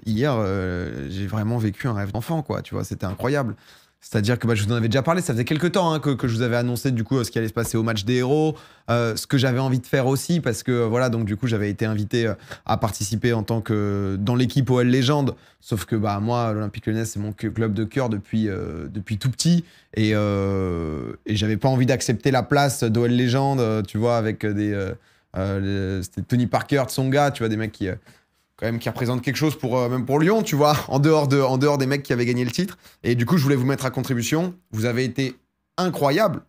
hier, j'ai vraiment vécu un rêve d'enfant, quoi. Tu vois, c'était incroyable. C'est-à-dire que bah, je vous en avais déjà parlé, ça faisait quelques temps hein, que je vous avais annoncé du coup ce qui allait se passer au match des héros, ce que j'avais envie de faire aussi parce que voilà donc du coup j'avais été invité à participer en tant que dans l'équipe OL Légende, sauf que bah moi l'Olympique Lyonnais c'est mon club de cœur depuis tout petit et j'avais pas envie d'accepter la place d'OL Légende, tu vois avec c'était Tony Parker, Tsonga, tu vois des mecs qui quand même qui représente quelque chose pour même pour Lyon, tu vois, en dehors des mecs qui avaient gagné le titre. Et du coup, je voulais vous mettre à contribution. Vous avez été incroyable,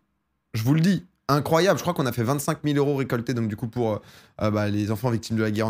je vous le dis, incroyable. Je crois qu'on a fait 25 000 euros récoltés, donc du coup pour les enfants victimes de la guerre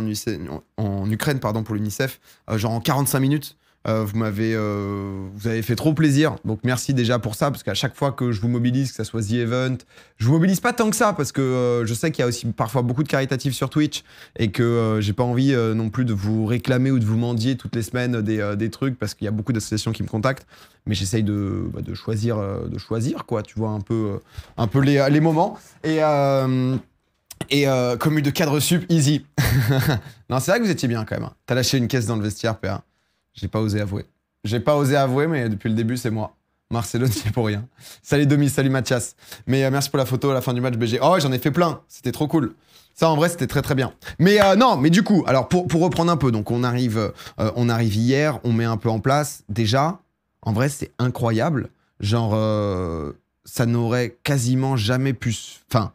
en Ukraine, pardon, pour l'UNICEF, genre en 45 minutes. Vous avez fait trop plaisir, donc merci déjà pour ça, parce qu'à chaque fois que je vous mobilise, que ça soit The Event, je vous mobilise pas tant que ça, parce que je sais qu'il y a aussi parfois beaucoup de caritatifs sur Twitch, et que j'ai pas envie non plus de vous réclamer ou de vous mendier toutes les semaines des trucs, parce qu'il y a beaucoup d'associations qui me contactent, mais j'essaye de choisir, quoi, tu vois, un peu les moments, et commu de cadre sup, easy. Non, c'est vrai que vous étiez bien quand même, hein. T'as lâché une caisse dans le vestiaire, PA. J'ai pas osé avouer. J'ai pas osé avouer, mais depuis le début, c'est moi. Marcelo, c'est pour rien. Salut Domi, salut Mathias. Mais merci pour la photo à la fin du match BG. Oh, j'en ai fait plein. C'était trop cool. Ça, en vrai, c'était très très bien. Mais non, mais du coup, alors pour reprendre un peu, donc on arrive hier, on met un peu en place. Déjà, en vrai, c'est incroyable. Genre, ça n'aurait quasiment jamais pu... Enfin,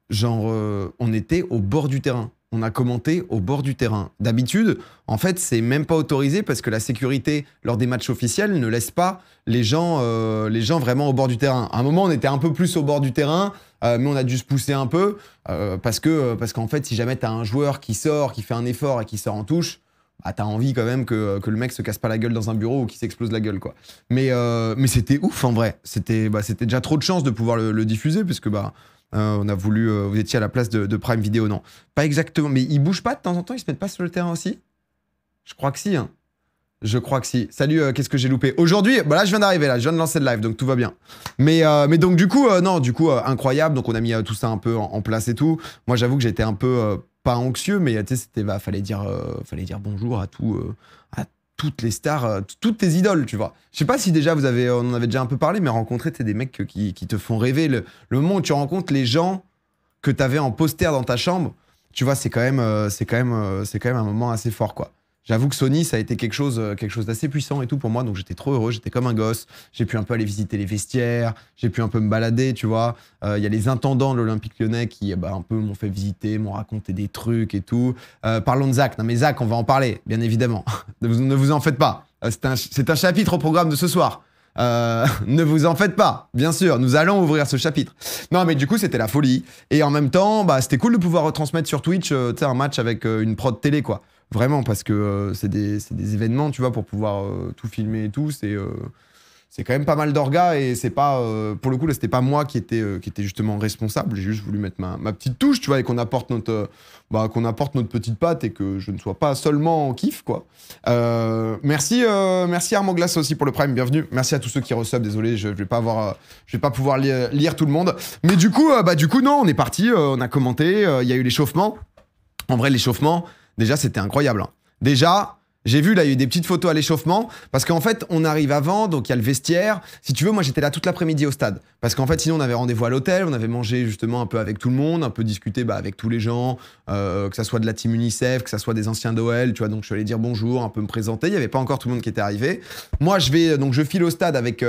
genre, on était au bord du terrain. On a commenté au bord du terrain. D'habitude, en fait, c'est même pas autorisé parce que la sécurité, lors des matchs officiels, ne laisse pas les gens vraiment au bord du terrain. À un moment, on était un peu plus au bord du terrain, mais on a dû se pousser un peu parce qu'en fait, si jamais t'as un joueur qui sort, qui fait un effort et qui sort en touche, bah, t'as envie quand même que le mec se casse pas la gueule dans un bureau ou qu'il s'explose la gueule, quoi. Mais c'était ouf, en vrai. C'était déjà trop de chance de pouvoir le diffuser puisque on a voulu... vous étiez à la place de Prime Video, non. Pas exactement, mais ils bougent pas de temps en temps, ils se mettent pas sur le terrain aussi? Je crois que si, hein. Je crois que si. Salut, qu'est-ce que j'ai loupé? Aujourd'hui, bah là je viens d'arriver, là, je viens de lancer le live, donc tout va bien. Mais donc du coup, incroyable, donc on a mis tout ça un peu en place et tout. Moi j'avoue que j'étais un peu, pas anxieux, mais tu sais, fallait dire bonjour à toutes les stars, toutes tes idoles, tu vois. Je sais pas si déjà on en avait déjà un peu parlé, mais rencontrer des mecs qui te font rêver. Le moment où tu rencontres les gens que t'avais en poster dans ta chambre, tu vois, c'est quand même un moment assez fort, quoi. J'avoue que Sony, ça a été quelque chose d'assez puissant et tout pour moi, donc j'étais trop heureux, j'étais comme un gosse. J'ai pu un peu aller visiter les vestiaires, j'ai pu un peu me balader, tu vois. Il y a les intendants de l'Olympique Lyonnais qui un peu m'ont fait visiter, m'ont raconté des trucs et tout. Parlons de Zach. Non mais Zach, on va en parler, bien évidemment. Ne vous en faites pas. C'est un chapitre au programme de ce soir. Ne vous en faites pas, bien sûr, nous allons ouvrir ce chapitre. Non mais du coup c'était la folie. Et en même temps, c'était cool de pouvoir retransmettre sur Twitch un match avec une prod télé, quoi. Vraiment, parce que c'est des événements, tu vois, pour pouvoir tout filmer et tout, c'est quand même pas mal d'orgas et c'est pas... pour le coup, là, c'était pas moi qui était justement responsable, j'ai juste voulu mettre ma petite touche, tu vois, et qu'on apporte notre petite patte et que je ne sois pas seulement en kiff, quoi. Merci Armand Glace aussi pour le Prime, bienvenue. Merci à tous ceux qui resub, désolé, je vais pas pouvoir lire tout le monde. Mais du coup, non, on est parti, on a commenté, il y a eu l'échauffement. En vrai, l'échauffement... Déjà, c'était incroyable, hein. Déjà, j'ai vu, là, il y a eu des petites photos à l'échauffement, parce qu'en fait, on arrive avant, donc il y a le vestiaire. Si tu veux, moi, j'étais là toute l'après-midi au stade. Parce qu'en fait, sinon, on avait rendez-vous à l'hôtel, on avait mangé justement un peu avec tout le monde, un peu discuté avec tous les gens, que ça soit de la team UNICEF, que ça soit des anciens d'OL, tu vois, donc je suis allé dire bonjour, un peu me présenter, il n'y avait pas encore tout le monde qui était arrivé. Moi, je file au stade avec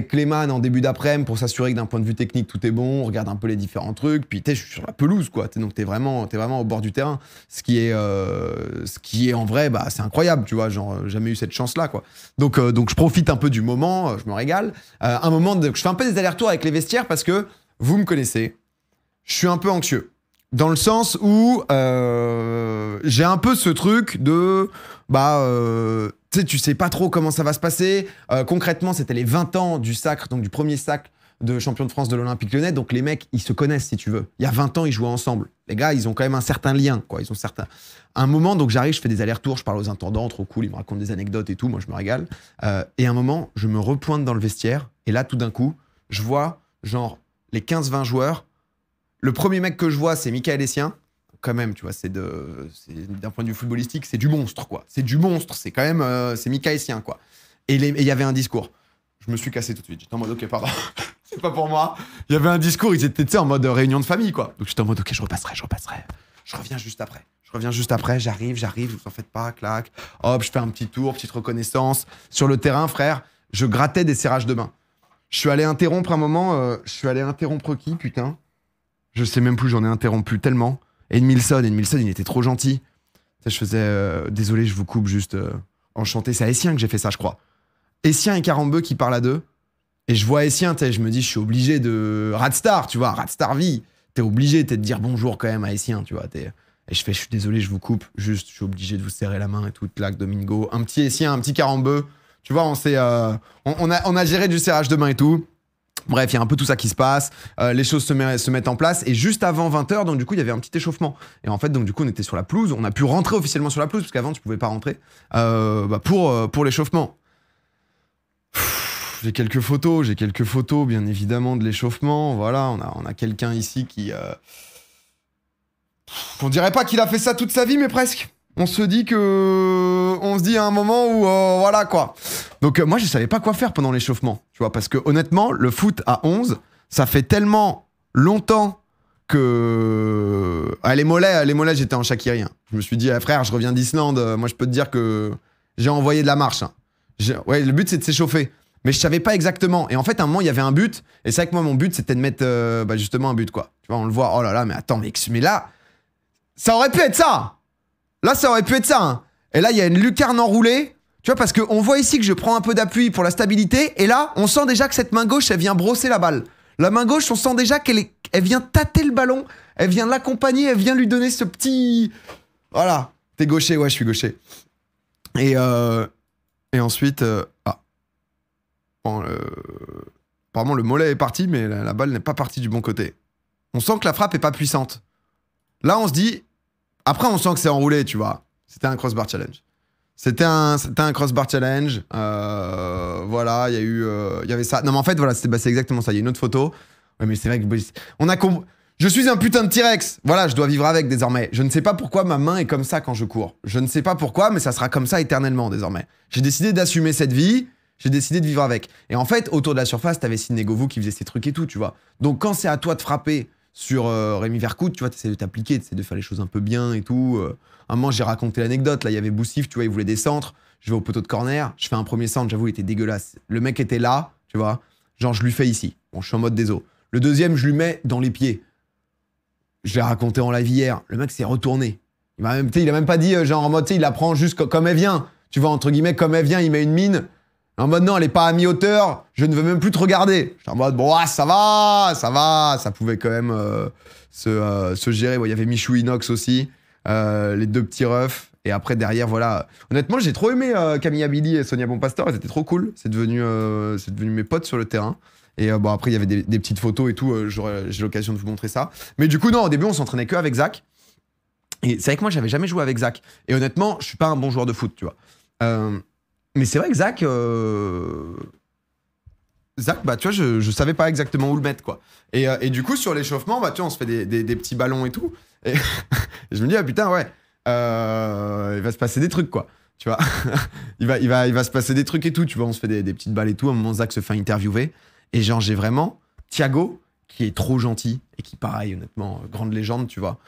Clément en début d'après-midi pour s'assurer que d'un point de vue technique, tout est bon, on regarde un peu les différents trucs, puis je suis sur la pelouse, quoi, donc t'es vraiment au bord du terrain, ce qui est en vrai, c'est incroyable, tu vois, genre, jamais eu cette chance-là, quoi. Donc je profite un peu du moment, je me régale. Un moment, je fais un peu des allers-retours avec les vestiaires parce que, vous me connaissez, je suis un peu anxieux. Dans le sens où j'ai un peu ce truc de... tu sais pas trop comment ça va se passer. Concrètement, c'était les 20 ans du sacre, donc du premier sacre de champion de France de l'Olympique Lyonnais. Donc les mecs, ils se connaissent, si tu veux. Il y a 20 ans, ils jouaient ensemble. Les gars, ils ont quand même un certain lien, quoi. Ils ont certains... Un moment, donc j'arrive, je fais des allers-retours, je parle aux intendants, trop cool, ils me racontent des anecdotes et tout, moi je me régale. Et à un moment, je me repointe dans le vestiaire, et là, tout d'un coup, je vois, genre, les 15-20 joueurs. Le premier mec que je vois, c'est Michael Essien, quand même, tu vois, d'un point de vue footballistique, c'est du monstre, quoi. C'est du monstre, c'est quand même, c'est Mika Essien, quoi. Et il y avait un discours. Je me suis cassé tout de suite. J'étais en mode, ok, pardon, c'est pas pour moi. Il y avait un discours, ils étaient, tu sais, en mode réunion de famille, quoi. Donc j'étais en mode, ok, je repasserai. Je reviens juste après. J'arrive, vous en faites pas, clac. Hop, je fais un petit tour, petite reconnaissance. Sur le terrain, frère, je grattais des serrages de main. Je suis allé interrompre un moment, qui, putain? Je sais même plus, j'en ai interrompu tellement. Edmilson, il était trop gentil. Ça, je faisais, désolé, je vous coupe, juste enchanté. C'est à Essien que j'ai fait ça, je crois. Essien et Carambeu qui parlent à deux. Et je vois Essien, je me dis, je suis obligé de... Radstar, tu vois, Radstar vie. T'es obligé de dire bonjour quand même à Essien, tu vois. Et je fais, je suis désolé, je vous coupe. Juste, je suis obligé de vous serrer la main et tout. Clac, Domingo. Un petit Essien, un petit Carambeu. Tu vois, on a géré du serrage de main et tout. Bref, il y a un peu tout ça qui se passe. Les choses se mettent en place. Et juste avant 20h, donc du coup, il y avait un petit échauffement. Et en fait, donc du coup, on était sur la pelouse. On a pu rentrer officiellement sur la pelouse, parce qu'avant, tu pouvais pas rentrer. Pour l'échauffement. J'ai quelques photos, bien évidemment, de l'échauffement. Voilà, on a quelqu'un ici qui... On dirait pas qu'il a fait ça toute sa vie, mais presque. On se dit à un moment où... voilà, quoi. Donc, moi, je savais pas quoi faire pendant l'échauffement, tu vois, parce que, honnêtement, le foot à 11, ça fait tellement longtemps que... les mollets, j'étais en Shaqiri. Hein. Je me suis dit, frère, je reviens d'Islande, moi, je peux te dire que j'ai envoyé de la marche. Hein. Ouais, le but, c'est de s'échauffer. Mais je savais pas exactement. Et en fait, à un moment, il y avait un but. Et c'est vrai que moi, mon but, c'était de mettre justement un but, quoi. Tu vois, on le voit. Oh là là, mais attends, mais là, ça aurait pu être ça. Là, ça aurait pu être ça. Hein. Et là, il y a une lucarne enroulée. Tu vois, parce qu'on voit ici que je prends un peu d'appui pour la stabilité. Et là, on sent déjà que cette main gauche, elle vient brosser la balle. La main gauche, on sent déjà elle vient tâter le ballon. Elle vient l'accompagner. Elle vient lui donner ce petit... Voilà. T'es gaucher, ouais, je suis gaucher. Et ensuite... Bon, apparemment, le mollet est parti, mais la balle n'est pas partie du bon côté. On sent que la frappe est pas puissante. Là, on se dit... Après, on sent que c'est enroulé, tu vois. C'était un crossbar challenge. C'était un crossbar challenge. Voilà, il y avait ça. Non, mais en fait, voilà, c'est exactement ça. Il y a une autre photo. Ouais, mais c'est vrai que... Je suis un putain de T-Rex. Voilà, je dois vivre avec désormais. Je ne sais pas pourquoi ma main est comme ça quand je cours. Je ne sais pas pourquoi, mais ça sera comme ça éternellement désormais. J'ai décidé d'assumer cette vie... J'ai décidé de vivre avec. Et en fait, autour de la surface, t'avais Sidney Govou qui faisait ses trucs et tout, tu vois. Donc quand c'est à toi de frapper sur Rémi Vercoute, tu vois, t'essaies de t'appliquer, t'essaies de faire les choses un peu bien et tout. Un moment, j'ai raconté l'anecdote. Là, il y avait Boussif, tu vois, il voulait des centres. Je vais au poteau de corner, je fais un premier centre, j'avoue, il était dégueulasse. Le mec était là, tu vois. Genre, je lui fais ici. Bon, je suis en mode déso. Le deuxième, je lui mets dans les pieds. Je l'ai raconté en live hier. Le mec s'est retourné. Il a même pas dit, genre en mode, tu sais, il la prend juste comme elle vient. Tu vois, entre guillemets, comme elle vient, il met une mine. En mode non, elle est pas à mi-hauteur, je ne veux même plus te regarder. J'étais en mode bon, ça va, ça pouvait quand même se gérer. Il y avait Michou Inox aussi, les deux petits refs. Et après, derrière, voilà. Honnêtement, j'ai trop aimé Camille Abili et Sonia Bonpastor, elles étaient trop cool. C'est devenu mes potes sur le terrain. Et bon, après, il y avait des petites photos et tout, j'ai l'occasion de vous montrer ça. Mais du coup, non, au début, on s'entraînait que avec Zach. Et c'est vrai que moi, j'avais jamais joué avec Zach. Et honnêtement, je suis pas un bon joueur de foot, tu vois. Mais c'est vrai que Zach, bah, tu vois, je savais pas exactement où le mettre, quoi. Et du coup, sur l'échauffement, bah, tu vois, on se fait des petits ballons et tout. Et je me dis, ah putain, ouais, il va se passer des trucs, quoi. Tu vois, il va se passer des trucs et tout. Tu vois, on se fait des petites balles et tout. À un moment, Zach se fait interviewer. Et genre, j'ai vraiment Thiago, qui est trop gentil et qui, pareil, honnêtement, grande légende, tu vois.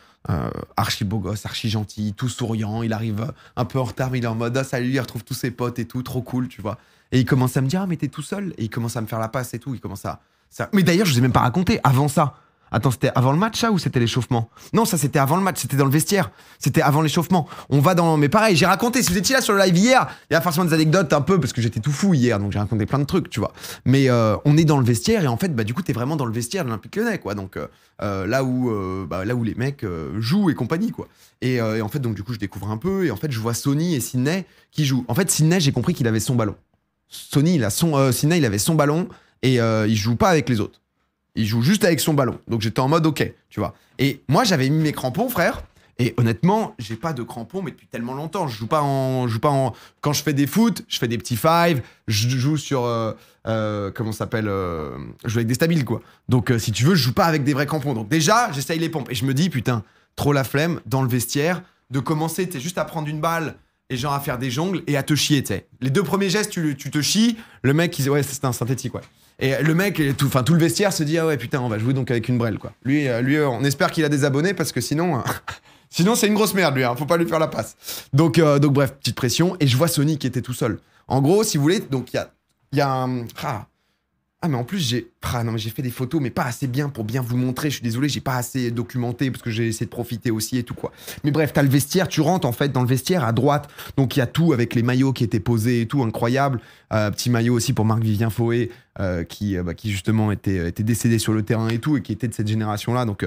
Archi beau gosse, archi gentil, tout souriant. Il arrive un peu en retard, mais il est en mode salut, il retrouve tous ses potes et tout, trop cool, tu vois. Et il commence à me dire ah, mais t'es tout seul. Et il commence à me faire la passe et tout. Il commence à. Mais d'ailleurs, je vous ai même pas raconté avant ça. Attends, c'était avant le match, ça, ou c'était l'échauffement? Non, ça, c'était avant le match, c'était dans le vestiaire. C'était avant l'échauffement. On va dans... Mais pareil, j'ai raconté, si vous étiez là sur le live hier, il y a forcément des anecdotes un peu, parce que j'étais tout fou hier, donc j'ai raconté plein de trucs, tu vois. Mais on est dans le vestiaire, et en fait, bah, du coup, t'es vraiment dans le vestiaire de l'Olympique Lyonnais, quoi. Donc là où les mecs jouent et compagnie, quoi. Et en fait, donc du coup, je découvre un peu, et en fait, je vois Sonny et Sidney qui jouent. En fait, Sidney, j'ai compris qu'il avait son ballon. Sidney, il avait son ballon, et il joue pas avec les autres. Il joue juste avec son ballon. Donc j'étais en mode ok, tu vois. Et moi j'avais mis mes crampons, frère. Et honnêtement, j'ai pas de crampons, mais depuis tellement longtemps. Je joue pas en. Quand je fais des foot, je fais des petits fives. Je joue sur. Comment ça s'appelle je joue avec des stabiles, quoi. Donc si tu veux, je joue pas avec des vrais crampons. Donc déjà, j'essaye les pompes. Et je me dis, putain, trop la flemme dans le vestiaire de commencer, tu sais, juste à prendre une balle et genre à faire des jongles et à te chier, tu sais. Les 2 premiers gestes, tu te chies. Le mec, ouais, c'est un synthétique, ouais. Et le mec, tout le vestiaire se dit, ah ouais, putain, on va jouer donc avec une brelle, quoi. Lui on espère qu'il a des abonnés parce que sinon, sinon c'est une grosse merde, lui, hein, faut pas lui faire la passe. Donc bref, petite pression. Et je vois Sony qui était tout seul. En gros, si vous voulez, donc il y a un. Ah, mais en plus, j'ai fait des photos, mais pas assez bien pour bien vous montrer. Je suis désolé, j'ai pas assez documenté parce que j'ai essayé de profiter aussi et tout, quoi. Mais bref, t'as le vestiaire, tu rentres en fait dans le vestiaire à droite. Donc il y a tout avec les maillots qui étaient posés et tout, incroyable. Petit maillot aussi pour Marc-Vivien Foé, qui justement était décédé sur le terrain et tout, et qui était de cette génération-là. Donc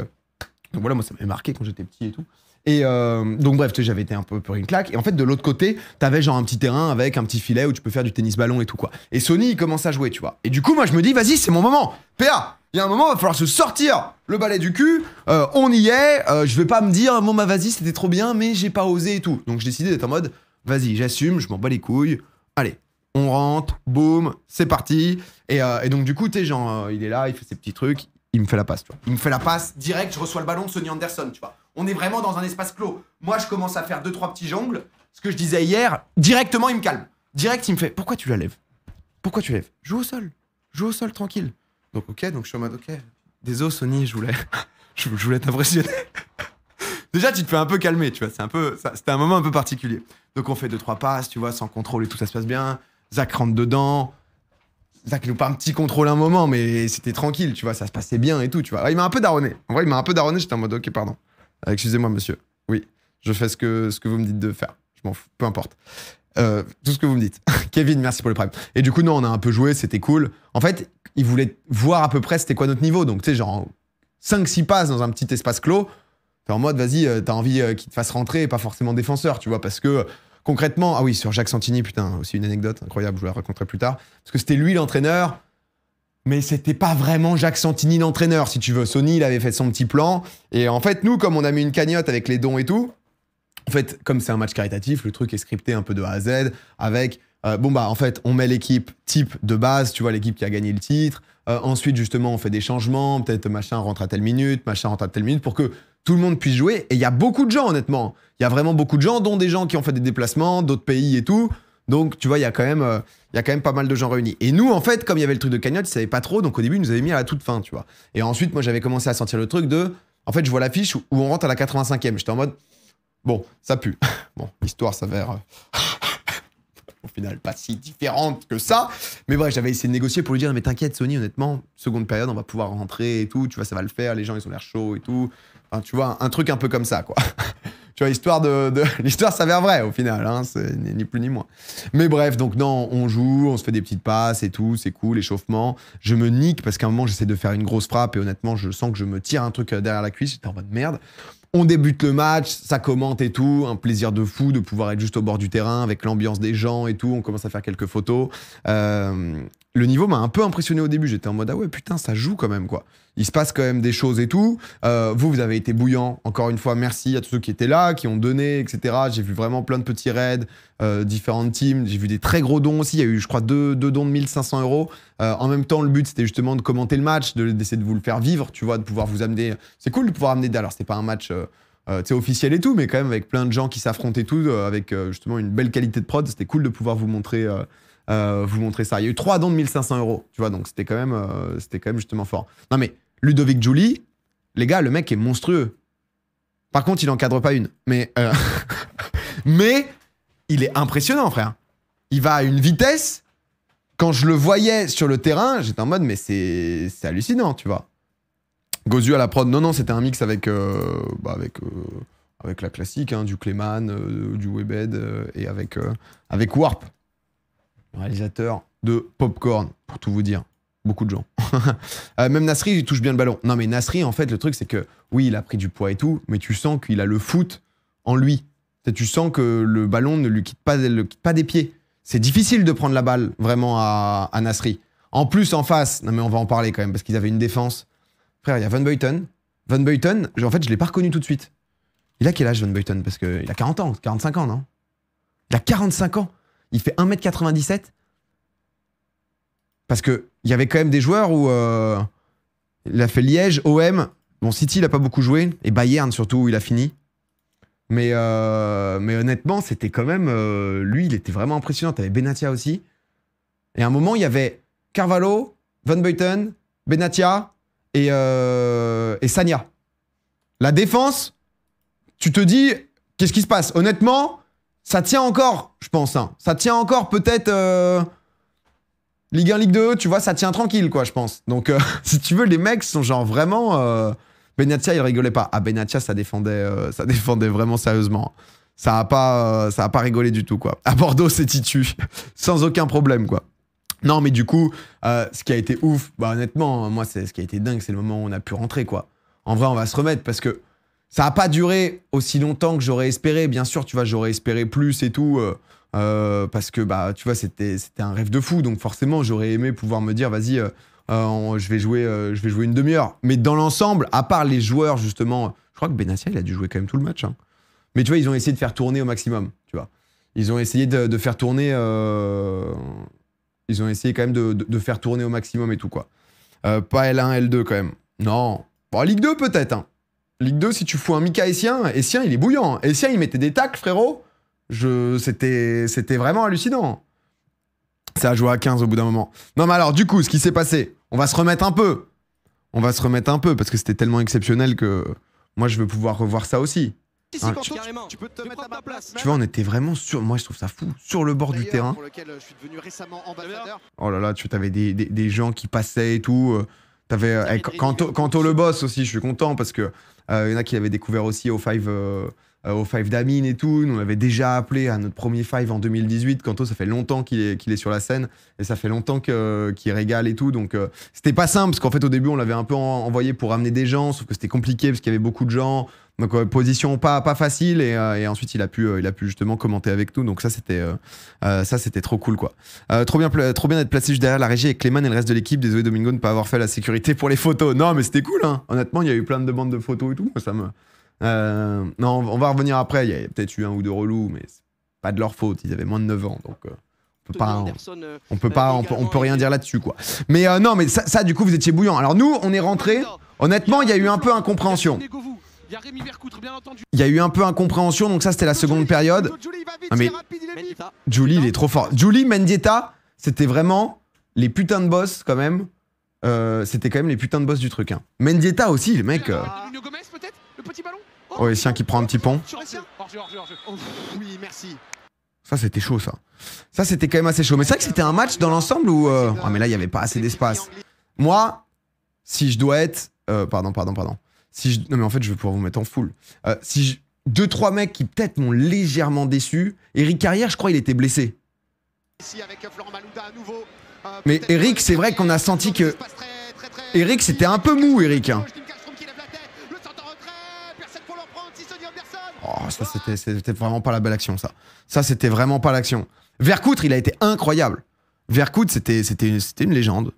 voilà, moi ça m'avait marqué quand j'étais petit et tout. Et donc bref, tu sais, j'avais été un peu pris une claque. Et en fait, de l'autre côté, t'avais genre un petit terrain avec un petit filet où tu peux faire du tennis-ballon et tout, quoi. Et Sony, il commence à jouer, tu vois. Et du coup, moi, je me dis, vas-y, c'est mon moment. PA, il y a un moment, il va falloir se sortir le balai du cul. On y est. Je vais pas me dire, bon, bah vas-y, c'était trop bien, mais j'ai pas osé et tout. Donc, j'ai décidé d'être en mode, vas-y, j'assume, je m'en bats les couilles. Allez, on rentre, boum, c'est parti. Et donc, du coup, tu sais, genre, il est là, il fait ses petits trucs. Il me fait la passe, tu vois. Il me fait la passe, direct, je reçois le ballon de Sonny Anderson, tu vois. On est vraiment dans un espace clos. Moi, je commence à faire 2-3 petits jongles. Ce que je disais hier, directement, il me calme. Direct, il me fait, pourquoi tu la lèves? Pourquoi tu lèves? Joue au sol. Joue au sol, tranquille. Donc, ok, donc je suis en mode, ok. Désolé, Sonny, je voulais t'impressionner. Déjà, tu te fais un peu calmer, tu vois. C'était un moment un peu particulier. Donc, on fait 2-3 passes, tu vois, sans contrôle et tout, ça se passe bien. Zach rentre dedans. Zach nous pas un petit contrôle un moment, mais c'était tranquille, tu vois, ça se passait bien et tout, tu vois. Il m'a un peu daronné. En vrai, il m'a un peu daronné, j'étais en mode, ok, pardon. Excusez-moi, monsieur. Oui, je fais ce que vous me dites de faire. Je m'en fous, peu importe. Tout ce que vous me dites. Kevin, merci pour le prime. Et du coup, non, on a un peu joué, c'était cool. En fait, il voulait voir à peu près c'était quoi notre niveau. Donc, tu sais, genre 5-6 passes dans un petit espace clos. T'es en mode, vas-y, t'as envie qu'il te fasse rentrer et pas forcément défenseur, tu vois, parce que concrètement, ah oui, sur Jacques Santini, putain, aussi une anecdote incroyable, je vous la raconterai plus tard. Parce que c'était lui l'entraîneur, mais c'était pas vraiment Jacques Santini l'entraîneur, si tu veux. Sony, il avait fait son petit plan. Et en fait, nous, comme on a mis une cagnotte avec les dons et tout, en fait, comme c'est un match caritatif, le truc est scripté un peu de A à Z, avec, en fait, on met l'équipe type de base, tu vois, l'équipe qui a gagné le titre. Ensuite, justement, on fait des changements, peut-être machin rentre à telle minute, machin rentre à telle minute, pour que tout le monde puisse jouer. Et il y a beaucoup de gens, honnêtement. Il y a vraiment beaucoup de gens, dont des gens qui ont fait des déplacements, d'autres pays et tout. Donc, tu vois, il y a quand même pas mal de gens réunis. Et nous, en fait, comme il y avait le truc de cagnotte, ils savaient pas trop, donc au début, ils nous avaient mis à la toute fin, tu vois. Et ensuite, moi, j'avais commencé à sentir le truc de... En fait, je vois l'affiche où on rentre à la 85e. J'étais en mode... Bon, ça pue. Bon, l'histoire s'avère... au final, pas si différente que ça. Mais bref, j'avais essayé de négocier pour lui dire, mais t'inquiète, Sony, honnêtement, seconde période, on va pouvoir rentrer et tout. Tu vois, ça va le faire, les gens, ils ont l'air chauds et tout. Enfin, tu vois, un truc un peu comme ça, quoi. Tu vois, l'histoire s'avère vraie, au final, hein, c'est ni plus ni moins. Mais bref, donc non, on joue, on se fait des petites passes et tout, c'est cool, échauffement. Je me nique parce qu'à un moment, j'essaie de faire une grosse frappe et honnêtement, je sens que je me tire un truc derrière la cuisse. J'étais en mode merde. On débute le match, ça commente et tout, un plaisir de fou de pouvoir être juste au bord du terrain avec l'ambiance des gens et tout. On commence à faire quelques photos. Le niveau m'a un peu impressionné au début. J'étais en mode, ah ouais, putain, ça joue quand même, quoi. Il se passe quand même des choses et tout. Vous avez été bouillant. Encore une fois, merci à tous ceux qui étaient là, qui ont donné, etc. J'ai vu vraiment plein de petits raids, différentes teams. J'ai vu des très gros dons aussi. Il y a eu, je crois, deux dons de 1500 €. En même temps, le but, c'était justement de commenter le match, d'essayer de vous le faire vivre, tu vois, de pouvoir vous amener... C'est cool de pouvoir amener... Alors, c'était pas un match officiel et tout, mais quand même avec plein de gens qui s'affrontent et tout, avec justement une belle qualité de prod. C'était cool de pouvoir vous montrer ça. Il y a eu 3 dons de 1500 €, tu vois, donc c'était quand même justement fort. Non mais, Ludovic Giuli, les gars, le mec est monstrueux. Par contre, il encadre pas une. Mais, mais il est impressionnant, frère. Il va à une vitesse... Quand je le voyais sur le terrain, j'étais en mode, mais c'est hallucinant, tu vois. Gozu à la prod, non, c'était un mix avec la classique, hein, du Clayman, du Webed et avec Warp, le réalisateur de Popcorn, pour tout vous dire. Beaucoup de gens. Même Nasri, il touche bien le ballon. Non, mais Nasri, en fait, le truc, c'est que oui, il a pris du poids et tout, mais tu sens qu'il a le foot en lui. Tu sens que le ballon ne lui quitte pas des pieds. C'est difficile de prendre la balle vraiment à Nasri. En plus, en face, non mais on va en parler quand même, parce qu'ils avaient une défense. Frère, il y a Van Buiten. Van Buiten, en fait, je l'ai pas reconnu tout de suite. Il a quel âge, Van Buiten? Parce qu'il a 40 ans, 45 ans, non? Il a 45 ans. Il fait 1m97. Parce qu'il y avait quand même des joueurs où... il a fait Liège, OM, Bon, City, il a pas beaucoup joué. Et Bayern, surtout, où il a fini. Mais honnêtement, c'était quand même... lui, il était vraiment impressionnant. T'avais Benatia aussi. Et à un moment, il y avait Carvalho, Van Buiten, Benatia et Sagna. La défense, tu te dis, qu'est-ce qui se passe? Honnêtement, ça tient encore, je pense. Hein. Ça tient encore peut-être... Ligue 1, Ligue 2, tu vois, ça tient tranquille, quoi, je pense. Donc, si tu veux, les mecs sont genre vraiment... Benatia, il rigolait pas. Ah, Benatia, ça défendait vraiment sérieusement. Ça a pas rigolé du tout, quoi. À Bordeaux, c'est Titu. Sans aucun problème, quoi. Non, mais du coup, ce qui a été ouf, bah honnêtement, moi, ce qui a été dingue, c'est le moment où on a pu rentrer, quoi. En vrai, on va se remettre parce que ça a pas duré aussi longtemps que j'aurais espéré. Bien sûr, tu vois, j'aurais espéré plus et tout. Parce que, bah, tu vois, c'était un rêve de fou. Donc, forcément, j'aurais aimé pouvoir me dire, vas-y, je vais jouer une demi-heure. Mais dans l'ensemble, à part les joueurs, justement, je crois que Benatia, il a dû jouer quand même tout le match. Hein. Mais tu vois, ils ont essayé de faire tourner au maximum, tu vois. Ils ont essayé de faire tourner... Ils ont essayé quand même de faire tourner au maximum et tout, quoi. Pas L1, L2, quand même. Non. Bon, Ligue 2, peut-être, hein. Ligue 2, si tu fous un Mika Essien, Essien, il est bouillant. Hein. Essien, il mettait des tacles, frérot. C'était vraiment hallucinant. Ça a joué à 15 au bout d'un moment. Non, mais alors, du coup, ce qui s'est passé, on va se remettre un peu. On va se remettre un peu, parce que c'était tellement exceptionnel que moi, je veux pouvoir revoir ça aussi. Hein, tu peux te mettre à ma place. Tu vois, on était vraiment sur... Moi, je trouve ça fou. Sur le bord du terrain. Pour lequel je suis devenu récemment ambassadeur. Oh là là, tu avais des gens qui passaient et tout. T'avais Kanto le boss aussi, je suis content parce que y en a qui l'avaient découvert aussi au Five d'Amine et tout. Nous, on l'avait déjà appelé à notre premier Five en 2018. Kanto, ça fait longtemps qu'il est sur la scène et ça fait longtemps qu'il régale et tout. Donc, c'était pas simple parce qu'en fait, au début, on l'avait un peu envoyé pour ramener des gens, sauf que c'était compliqué parce qu'il y avait beaucoup de gens. Donc, position pas facile et ensuite, il a pu justement commenter avec nous. Donc, ça, c'était trop cool, quoi. Trop bien d'être placé juste derrière la régie avec Clément et le reste de l'équipe. Désolé, Domingo, de ne pas avoir fait la sécurité pour les photos. Non, mais c'était cool, hein. Honnêtement, il y a eu plein de demandes de photos et tout. Moi, ça me... non, on va revenir après. Il y a peut-être eu un ou deux relous, mais c'est pas de leur faute. Ils avaient moins de 9 ans, donc on peut rien dire là-dessus, quoi. Mais non, mais ça, du coup, vous étiez bouillant. Alors nous, on est rentrés. Honnêtement, il y a eu un peu incompréhension. Il y a eu un peu incompréhension, donc ça, c'était la seconde période. Ah, mais Julie, il est trop fort. Julie, Mendieta, c'était vraiment les putains de boss, quand même. C'était quand même les putains de boss du truc. Hein. Mendieta aussi, le mec. Oh, Essien qui prend un petit pont. Oui, merci. Ça, c'était chaud, ça. Ça, c'était quand même assez chaud. Mais c'est vrai que c'était un match dans l'ensemble où... Ah, mais là, il n'y avait pas assez d'espace. Moi, si je dois être... Pardon. Non, mais en fait, je vais pouvoir vous mettre en full. Si 2-3 mecs qui peut-être m'ont légèrement déçu. Eric Carrière, je crois, il était blessé. Mais Eric, c'est vrai qu'on a senti que... Eric, c'était un peu mou, Eric. Hein. Oh, ça, c'était vraiment pas la belle action, ça. Ça, c'était vraiment pas l'action. Vercoutre, il a été incroyable. Vercoutre, c'était une légende.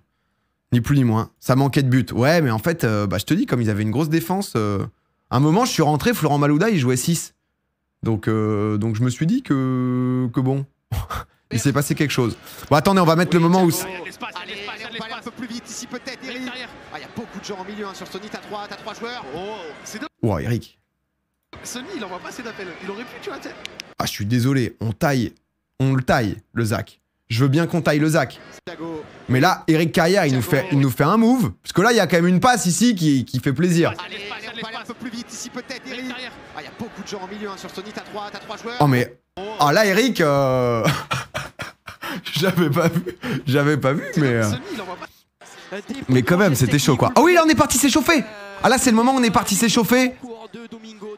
Ni plus ni moins. Ça manquait de but. Ouais, mais en fait, bah, je te dis, comme ils avaient une grosse défense, à un moment, je suis rentré, Florent Malouda, il jouait 6. Donc je me suis dit que bon, il s'est passé quelque chose. Bon, attendez, on va mettre le moment où... Allez, on va aller un peu plus vite ici, peut-être, Eric. Ah, il y a beaucoup de gens en milieu, hein, sur Sony, t'as 3 joueurs. Oh, c'est dommage. Wow, Eric. Sony, il envoie pas assez d'appels. Il aurait pu, tu vois, Ah, je suis désolé, on le taille, le Zach. Je veux bien qu'on taille le Zach. Mais là, Eric Carrière, il nous fait un move. Parce que là, il y a quand même une passe ici qui fait plaisir. Allez, on va aller un peu plus vite ici, peut-être, Eric. Ah, il y a beaucoup de gens en milieu, hein, sur Sony, t'as 3 joueurs. Oh, mais... Ah, là, Eric... J'avais pas vu, mais... Mais quand même, c'était chaud, quoi. Ah oui, là, on est parti s'échauffer. Ah là, c'est le moment où on est parti s'échauffer.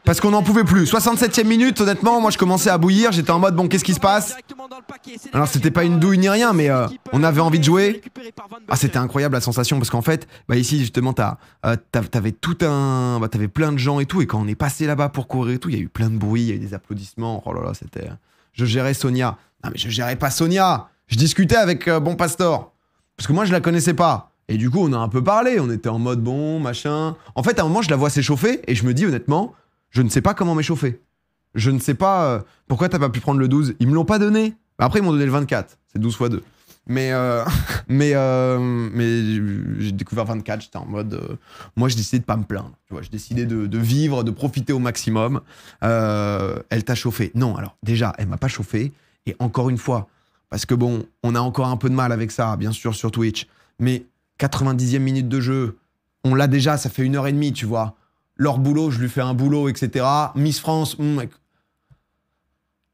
Parce qu'on n'en pouvait plus. 67e minute, honnêtement, moi, je commençais à bouillir. J'étais en mode, bon, qu'est-ce qui se passe? Alors, c'était pas une douille ni rien, mais on avait envie de jouer. Ah, c'était incroyable, la sensation, parce qu'en fait, bah, ici, justement, t'avais tout un... Bah, t'avais plein de gens et tout, et quand on est passé là-bas pour courir et tout, il y a eu plein de bruit, il y a eu des applaudissements. Oh là là, c'était... Je gérais Sonia. Non, mais je gérais pas Sonia. Je discutais avec Bon Pastor. Parce que moi, je la connaissais pas. Et du coup, on a un peu parlé. On était en mode bon, machin. En fait, à un moment, je la vois s'échauffer et je me dis honnêtement, je ne sais pas comment m'échauffer. Je ne sais pas pourquoi t'as pas pu prendre le 12. Ils me l'ont pas donné. Après, ils m'ont donné le 24. C'est 12 x 2. mais j'ai découvert 24, j'étais en mode... moi, j'ai décidé de pas me plaindre. Tu vois, j'ai décidé de vivre, de profiter au maximum. Elle t'a chauffé? Non, alors déjà, elle m'a pas chauffé. Et encore une fois, parce que bon, on a encore un peu de mal avec ça, bien sûr, sur Twitch. Mais 90e minute de jeu, on l'a déjà, ça fait 1h30, tu vois. Leur boulot, je lui fais un boulot, etc. Miss France,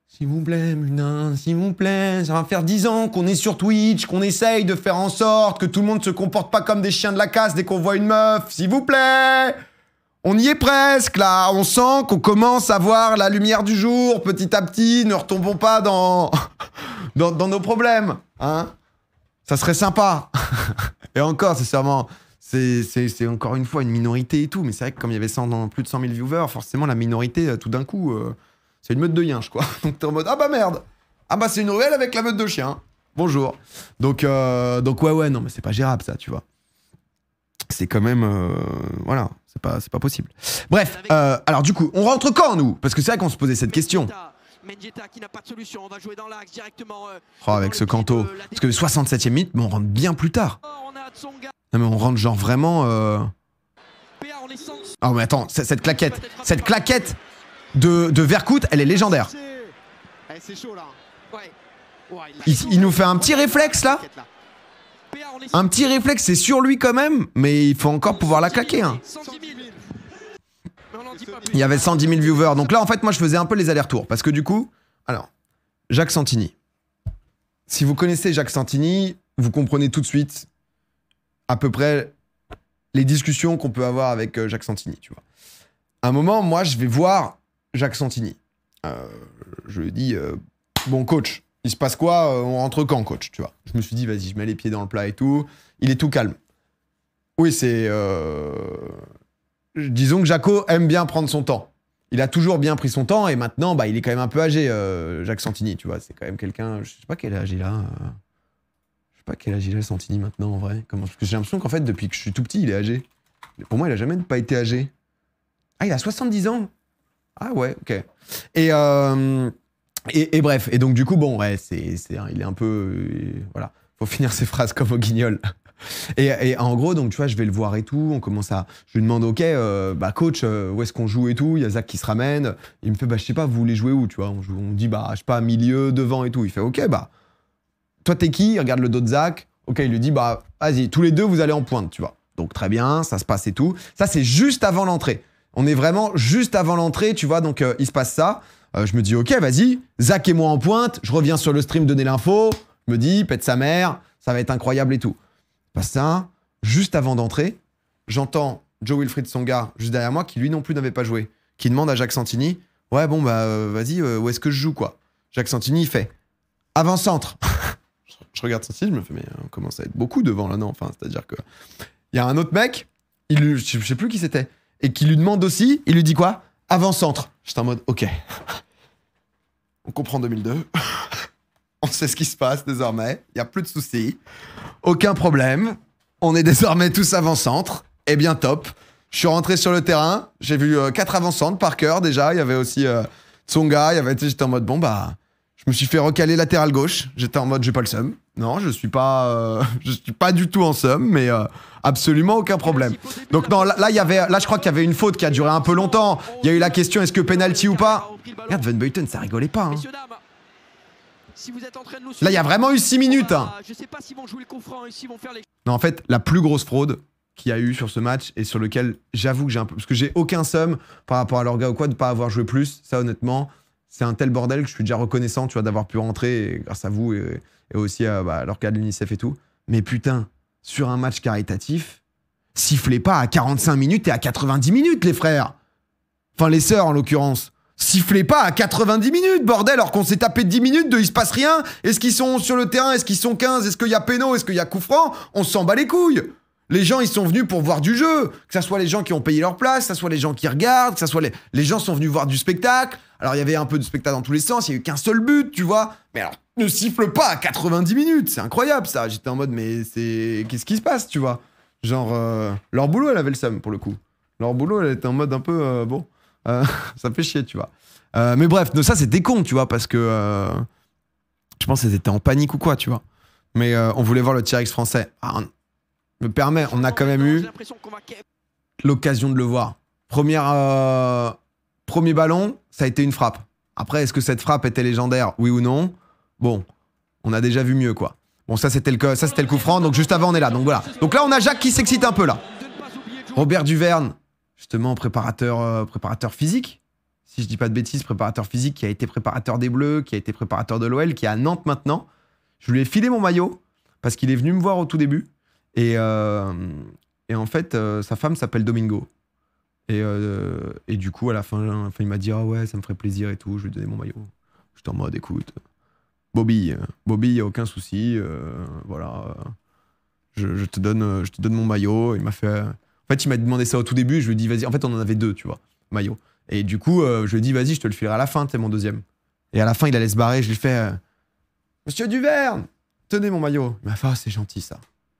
s'il vous plaît, Munin, s'il vous plaît, ça va faire 10 ans qu'on est sur Twitch, qu'on essaye de faire en sorte que tout le monde se comporte pas comme des chiens de la casse dès qu'on voit une meuf, s'il vous plaît. On y est presque, là. On sent qu'on commence à voir la lumière du jour, petit à petit. Ne retombons pas dans nos problèmes, hein. Ça serait sympa. Et encore, c'est sûrement... C'est encore une fois une minorité et tout, mais c'est vrai que comme il y avait plus de 100 000 viewers, forcément la minorité, tout d'un coup, c'est une meute de yinches, quoi. Donc t'es en mode, ah bah merde, ah bah c'est une ruelle avec la meute de chiens. Bonjour. Donc ouais, non, mais c'est pas gérable ça, tu vois. C'est quand même, voilà, c'est pas possible. Bref, alors du coup, on rentre quand, nous? Parce que c'est vrai qu'on se posait cette question. Mendieta qui n'a pas de solution, on va jouer dans l'axe directement. Oh, avec ce Kanto. Parce que 67e minute, mais on rentre bien plus tard. Non mais on rentre genre vraiment... Ah mais attends, cette claquette de Vercoute, elle est légendaire. Il nous fait un petit réflexe là. Un petit réflexe, c'est sur lui quand même, mais il faut encore pouvoir la claquer. Hein. Il y avait 110 000 viewers, donc là en fait moi je faisais un peu les allers-retours, parce que du coup, alors, Jacques Santini. Si vous connaissez Jacques Santini, vous comprenez tout de suite à peu près les discussions qu'on peut avoir avec Jacques Santini, tu vois. À un moment, moi, je vais voir Jacques Santini. Je lui dis, bon, coach, il se passe quoi? On rentre quand, coach, tu vois? Je me suis dit, vas-y, je mets les pieds dans le plat et tout. Il est tout calme. Oui, c'est... disons que Jaco aime bien prendre son temps. Il a toujours bien pris son temps et maintenant, bah, il est quand même un peu âgé, Jacques Santini, tu vois. C'est quand même quelqu'un... Je sais pas quel âge il a... Je sais pas quel âge il a, Santini, maintenant, en vrai. Parce que j'ai l'impression qu'en fait, depuis que je suis tout petit, il est âgé. Pour moi, il a jamais pas été âgé. Ah, il a 70 ans. Ah ouais, ok. Et bref. Et donc, du coup, bon, ouais, il est un peu... voilà. Faut finir ses phrases comme au Guignol. Et en gros, donc, tu vois, je vais le voir et tout. On commence à... Je lui demande, ok, bah, coach, où est-ce qu'on joue et tout? Il y a Zach qui se ramène. Il me fait, bah, je sais pas, vous voulez jouer où, tu vois? On dit, bah, je sais pas, milieu, devant et tout. Il fait, ok, bah... Toi, t'es qui? Il regarde le dos de Zach. Ok, il lui dit, bah, vas-y, tous les deux, vous allez en pointe, tu vois. Donc, très bien, ça se passe et tout. Ça, c'est juste avant l'entrée. On est vraiment juste avant l'entrée, tu vois. Donc, il se passe ça. Je me dis, ok, vas-y. Zach et moi en pointe. Je reviens sur le stream donner l'info. Je me dis, pète sa mère. Ça va être incroyable et tout. Passe ça. Juste avant d'entrer, j'entends Joe Wilfried Tsonga, juste derrière moi, qui lui non plus n'avait pas joué. Qui demande à Jacques Santini, ouais, bon, bah, vas-y, où est-ce que je joue, quoi? Jacques Santini, il fait, avant-centre. Je regarde Santini, je me fais, mais on commence à être beaucoup devant là, non? Enfin, c'est-à-dire que. Il y a un autre mec, je sais plus qui c'était, et qui lui demande aussi, il lui dit quoi? Avant-centre. J'étais en mode, ok. On comprend 2002. On sait ce qui se passe désormais. Il n'y a plus de soucis. Aucun problème. On est désormais tous avant-centre. Eh bien, top. Je suis rentré sur le terrain. J'ai vu 4 avant-centres par cœur déjà. Il y avait aussi Tsonga. J'étais en mode, bon, bah. Je me suis fait recaler latéral gauche. J'étais en mode, j'ai pas le seum. Non, je suis pas du tout en seum, mais absolument aucun problème. Donc non, là, je crois qu'il y avait une faute qui a duré un peu longtemps. Il y a eu la question, est-ce que penalty ou pas? Regarde, Van Buiten, ça rigolait pas. Hein. Là, il y a vraiment eu 6 minutes. Hein. Non, en fait, la plus grosse fraude qu'il y a eu sur ce match et sur lequel j'avoue que j'ai un peu... Parce que j'ai aucun seum par rapport à leur gars ou quoi de pas avoir joué plus. Ça, honnêtement... C'est un tel bordel que je suis déjà reconnaissant, tu vois, d'avoir pu rentrer grâce à vous et aussi à leur gars de l'UNICEF et tout. Mais putain, sur un match caritatif, sifflez pas à 45 minutes et à 90 minutes, les frères. Enfin, les sœurs, en l'occurrence. Sifflez pas à 90 minutes, bordel, alors qu'on s'est tapé 10 minutes de il se passe rien. Est-ce qu'ils sont sur le terrain? Est-ce qu'ils sont 15? Est-ce qu'il y a péno? Est-ce qu'il y a coup franc? On s'en bat les couilles. Les gens, ils sont venus pour voir du jeu. Que ça soit les gens qui ont payé leur place, que ça soit les gens qui regardent, que ça soit les gens sont venus voir du spectacle. Alors, il y avait un peu de spectacle dans tous les sens, il y a eu qu'un seul but, tu vois. Mais alors, ne siffle pas à 90 minutes, c'est incroyable, ça. J'étais en mode, mais c'est... Qu'est-ce qui se passe, tu vois? Genre, leur boulot, elle avait le seum, pour le coup. Leur boulot, elle était en mode un peu, bon, ça me fait chier, tu vois. Mais bref, ça, c'était con, tu vois, parce que je pense qu'elles étaient en panique ou quoi, tu vois. Mais on voulait voir le T-Rex français. Ah, me permet, on a quand même eu l'occasion de le voir. Premier ballon, ça a été une frappe. Après, est-ce que cette frappe était légendaire? Oui ou non? Bon, on a déjà vu mieux, quoi. Bon, ça, c'était le coup franc. Donc, juste avant, on est là. Donc, voilà. Donc là, on a Jacques qui s'excite un peu, là. Robert Duverne, justement, préparateur physique. Si je dis pas de bêtises, préparateur physique qui a été préparateur des Bleus, qui a été préparateur de l'OL, qui est à Nantes maintenant. Je lui ai filé mon maillot parce qu'il est venu me voir au tout début. Et en fait, sa femme s'appelle Domingo. Et du coup, à la fin, il m'a dit « Ah ouais, ça me ferait plaisir et tout. » Je lui ai donné mon maillot. J'étais en mode « Écoute, Bobby, il n'y a aucun souci. Voilà. Je te donne mon maillot. » Il m'a fait... En fait, il m'a demandé ça au tout début. Je lui ai dit « Vas-y. » En fait, on en avait deux, tu vois, maillot. Et du coup, je lui ai dit « Vas-y, je te le filerai à la fin. T'es mon deuxième. » Et à la fin, il allait se barrer. Je lui ai fait Monsieur Duverne, tenez mon maillot. » Il m'a fait « Ah, c'est gentil, ça.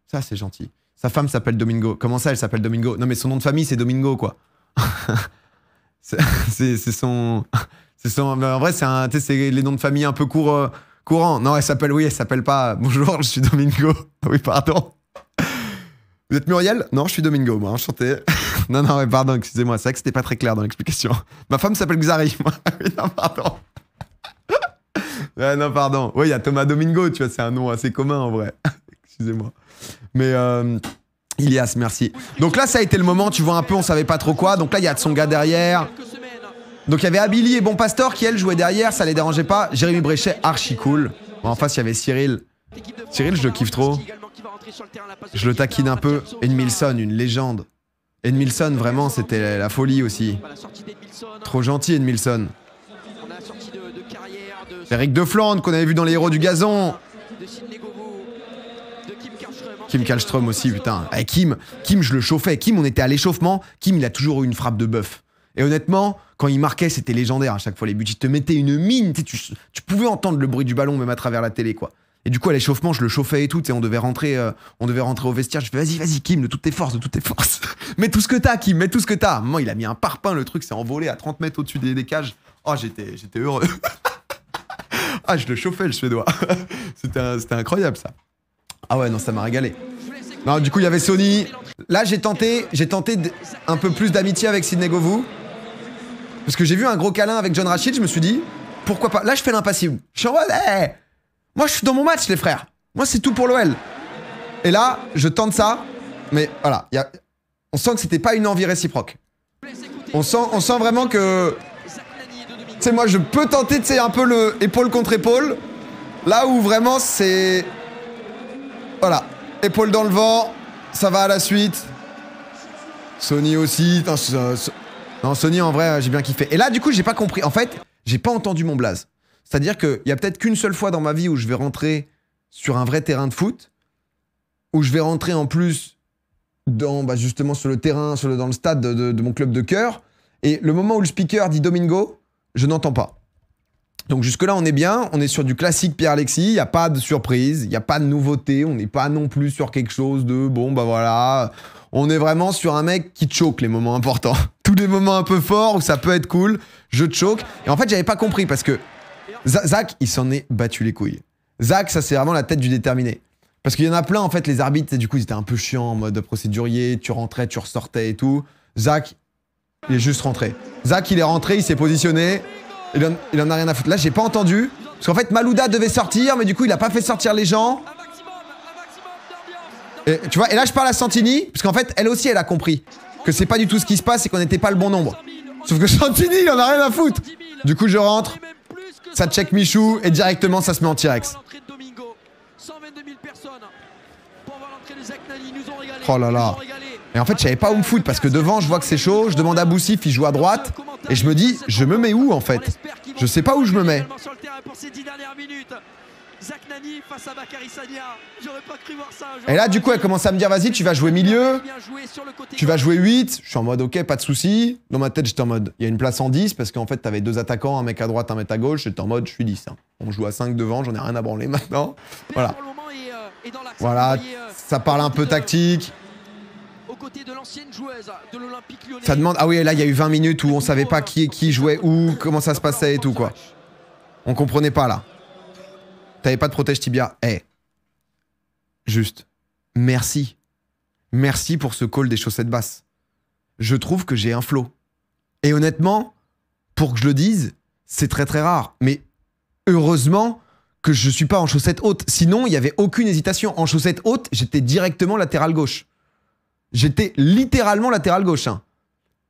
Ça, c'est gentil. » Sa femme s'appelle Domingo. Comment ça, elle s'appelle Domingo? Non, mais son nom de famille, c'est Domingo, quoi. c'est son... En vrai, c'est les noms de famille un peu courants. Non, elle s'appelle pas Bonjour, je suis Domingo. Oui, pardon. Vous êtes Muriel? Non, je suis Domingo, moi, enchanté. Non, mais pardon, excusez-moi, c'est vrai que c'était pas très clair dans l'explication. Ma femme s'appelle Xari. Oui, non, pardon. Ouais, non, pardon. Oui, il y a Thomas Domingo, tu vois, c'est un nom assez commun en vrai. Excusez-moi. Mais Ilias, merci. Donc là, ça a été le moment, tu vois un peu, on savait pas trop quoi. Donc là, il y a Tsonga derrière. Donc il y avait Abili et Bon Pastor qui, elle, jouaient derrière, ça les dérangeait pas. Jérémy Bréchet, archi cool. Bon, en face, il y avait Cyril. Cyril, je le kiffe trop. Je le taquine un peu. Edmilson, une légende. Edmilson, vraiment, c'était la folie aussi. Trop gentil, Edmilson. Eric de Flandre, qu'on avait vu dans Les Héros du Gazon. Kim Kallström aussi, putain. Eh, Kim, je le chauffais. Kim, on était à l'échauffement. Kim, il a toujours eu une frappe de bœuf. Et honnêtement, quand il marquait, c'était légendaire à chaque fois les buts. Il te mettait une mine. Tu pouvais entendre le bruit du ballon même à travers la télé, quoi. Et du coup, à l'échauffement, je le chauffais et tout. On devait rentrer au vestiaire. Je fais vas-y, Kim, de toutes tes forces. Mets tout ce que t'as, Kim, mets tout ce que t'as. À un moment, il a mis un parpaing, le truc s'est envolé à 30 mètres au-dessus des cages. Oh, j'étais heureux. Ah, je le chauffais, le Suédois. C'était incroyable, ça. Ah ouais, non, ça m'a régalé. Non, du coup, il y avait Sony. Là, j'ai tenté un peu plus d'amitié avec Sidney Govou. Parce que j'ai vu un gros câlin avec John Rachid, je me suis dit, pourquoi pas. Là, je fais l'impassible. Je suis en mode, hey, moi, je suis dans mon match, les frères. Moi, c'est tout pour l'OL. Et là, je tente ça. Mais voilà, on sent que c'était pas une envie réciproque. On sent vraiment que... Tu sais, moi, je peux tenter, tu sais, un peu le épaule contre épaule. Là où vraiment, c'est... Voilà. Épaule dans le vent. Ça va à la suite. Sony aussi. Non, Sony, en vrai, j'ai bien kiffé. Et là, du coup, j'ai pas compris. En fait, j'ai pas entendu mon blaze. C'est-à-dire qu'il y a peut-être qu'une seule fois dans ma vie où je vais rentrer sur un vrai terrain de foot, où je vais rentrer en plus justement sur le terrain, dans le stade de mon club de cœur. Et le moment où le speaker dit Domingo, je n'entends pas. Donc jusque-là, on est bien. On est sur du classique Pierre-Alexis. Il n'y a pas de surprise. Il n'y a pas de nouveauté. On n'est pas non plus sur quelque chose de... Bon, bah voilà. On est vraiment sur un mec qui choke les moments importants. Tous les moments un peu forts où ça peut être cool, je choke. Et en fait, j'avais pas compris parce que Zach, il s'en est battu les couilles. Zach, ça c'est vraiment la tête du déterminé. Parce qu'il y en a plein, en fait, les arbitres, du coup, ils étaient un peu chiants en mode procédurier. Tu rentrais, tu ressortais et tout. Zach, il est juste rentré. Zach, il est rentré, il s'est positionné. Il en a rien à foutre. Là, j'ai pas entendu. Parce qu'en fait, Malouda devait sortir, mais du coup, il a pas fait sortir les gens. Et, tu vois, et là, je parle à Santini, parce qu'en fait, elle aussi, elle a compris que c'est pas du tout ce qui se passe et qu'on n'était pas le bon nombre. Sauf que Santini, il en a rien à foutre. Du coup, je rentre, ça check Michou, et directement, ça se met en T-Rex. Oh là là. Et en fait, je savais pas où me foutre, parce que devant, je vois que c'est chaud, je demande à Boussif, il joue à droite, et je me dis, je me mets où, en fait? Je sais pas où je me mets. Et là, du coup, elle commence à me dire, vas-y, tu vas jouer milieu, tu vas jouer 8. Je suis en mode, ok, pas de souci. Dans ma tête, j'étais en mode, il y a une place en 10, parce qu'en fait, t'avais deux attaquants, un mec à droite, un mec à gauche. J'étais en mode, je suis 10. Hein. On joue à 5 devant, j'en ai rien à branler maintenant. Voilà. Voilà, ça parle un peu tactique. Ça demande, ah oui, là, il y a eu 20 minutes où on savait pas qui jouait où, comment ça se passait et tout, quoi. On comprenait pas, là. T'avais pas de protège tibia. Eh. Juste, merci. Merci pour ce call des chaussettes basses. Je trouve que j'ai un flow. Et honnêtement, pour que je le dise, c'est très très rare. Mais heureusement que je suis pas en chaussettes hautes. Sinon, il n'y avait aucune hésitation. En chaussettes hautes, j'étais directement latéral gauche. J'étais littéralement latéral gauche. Hein.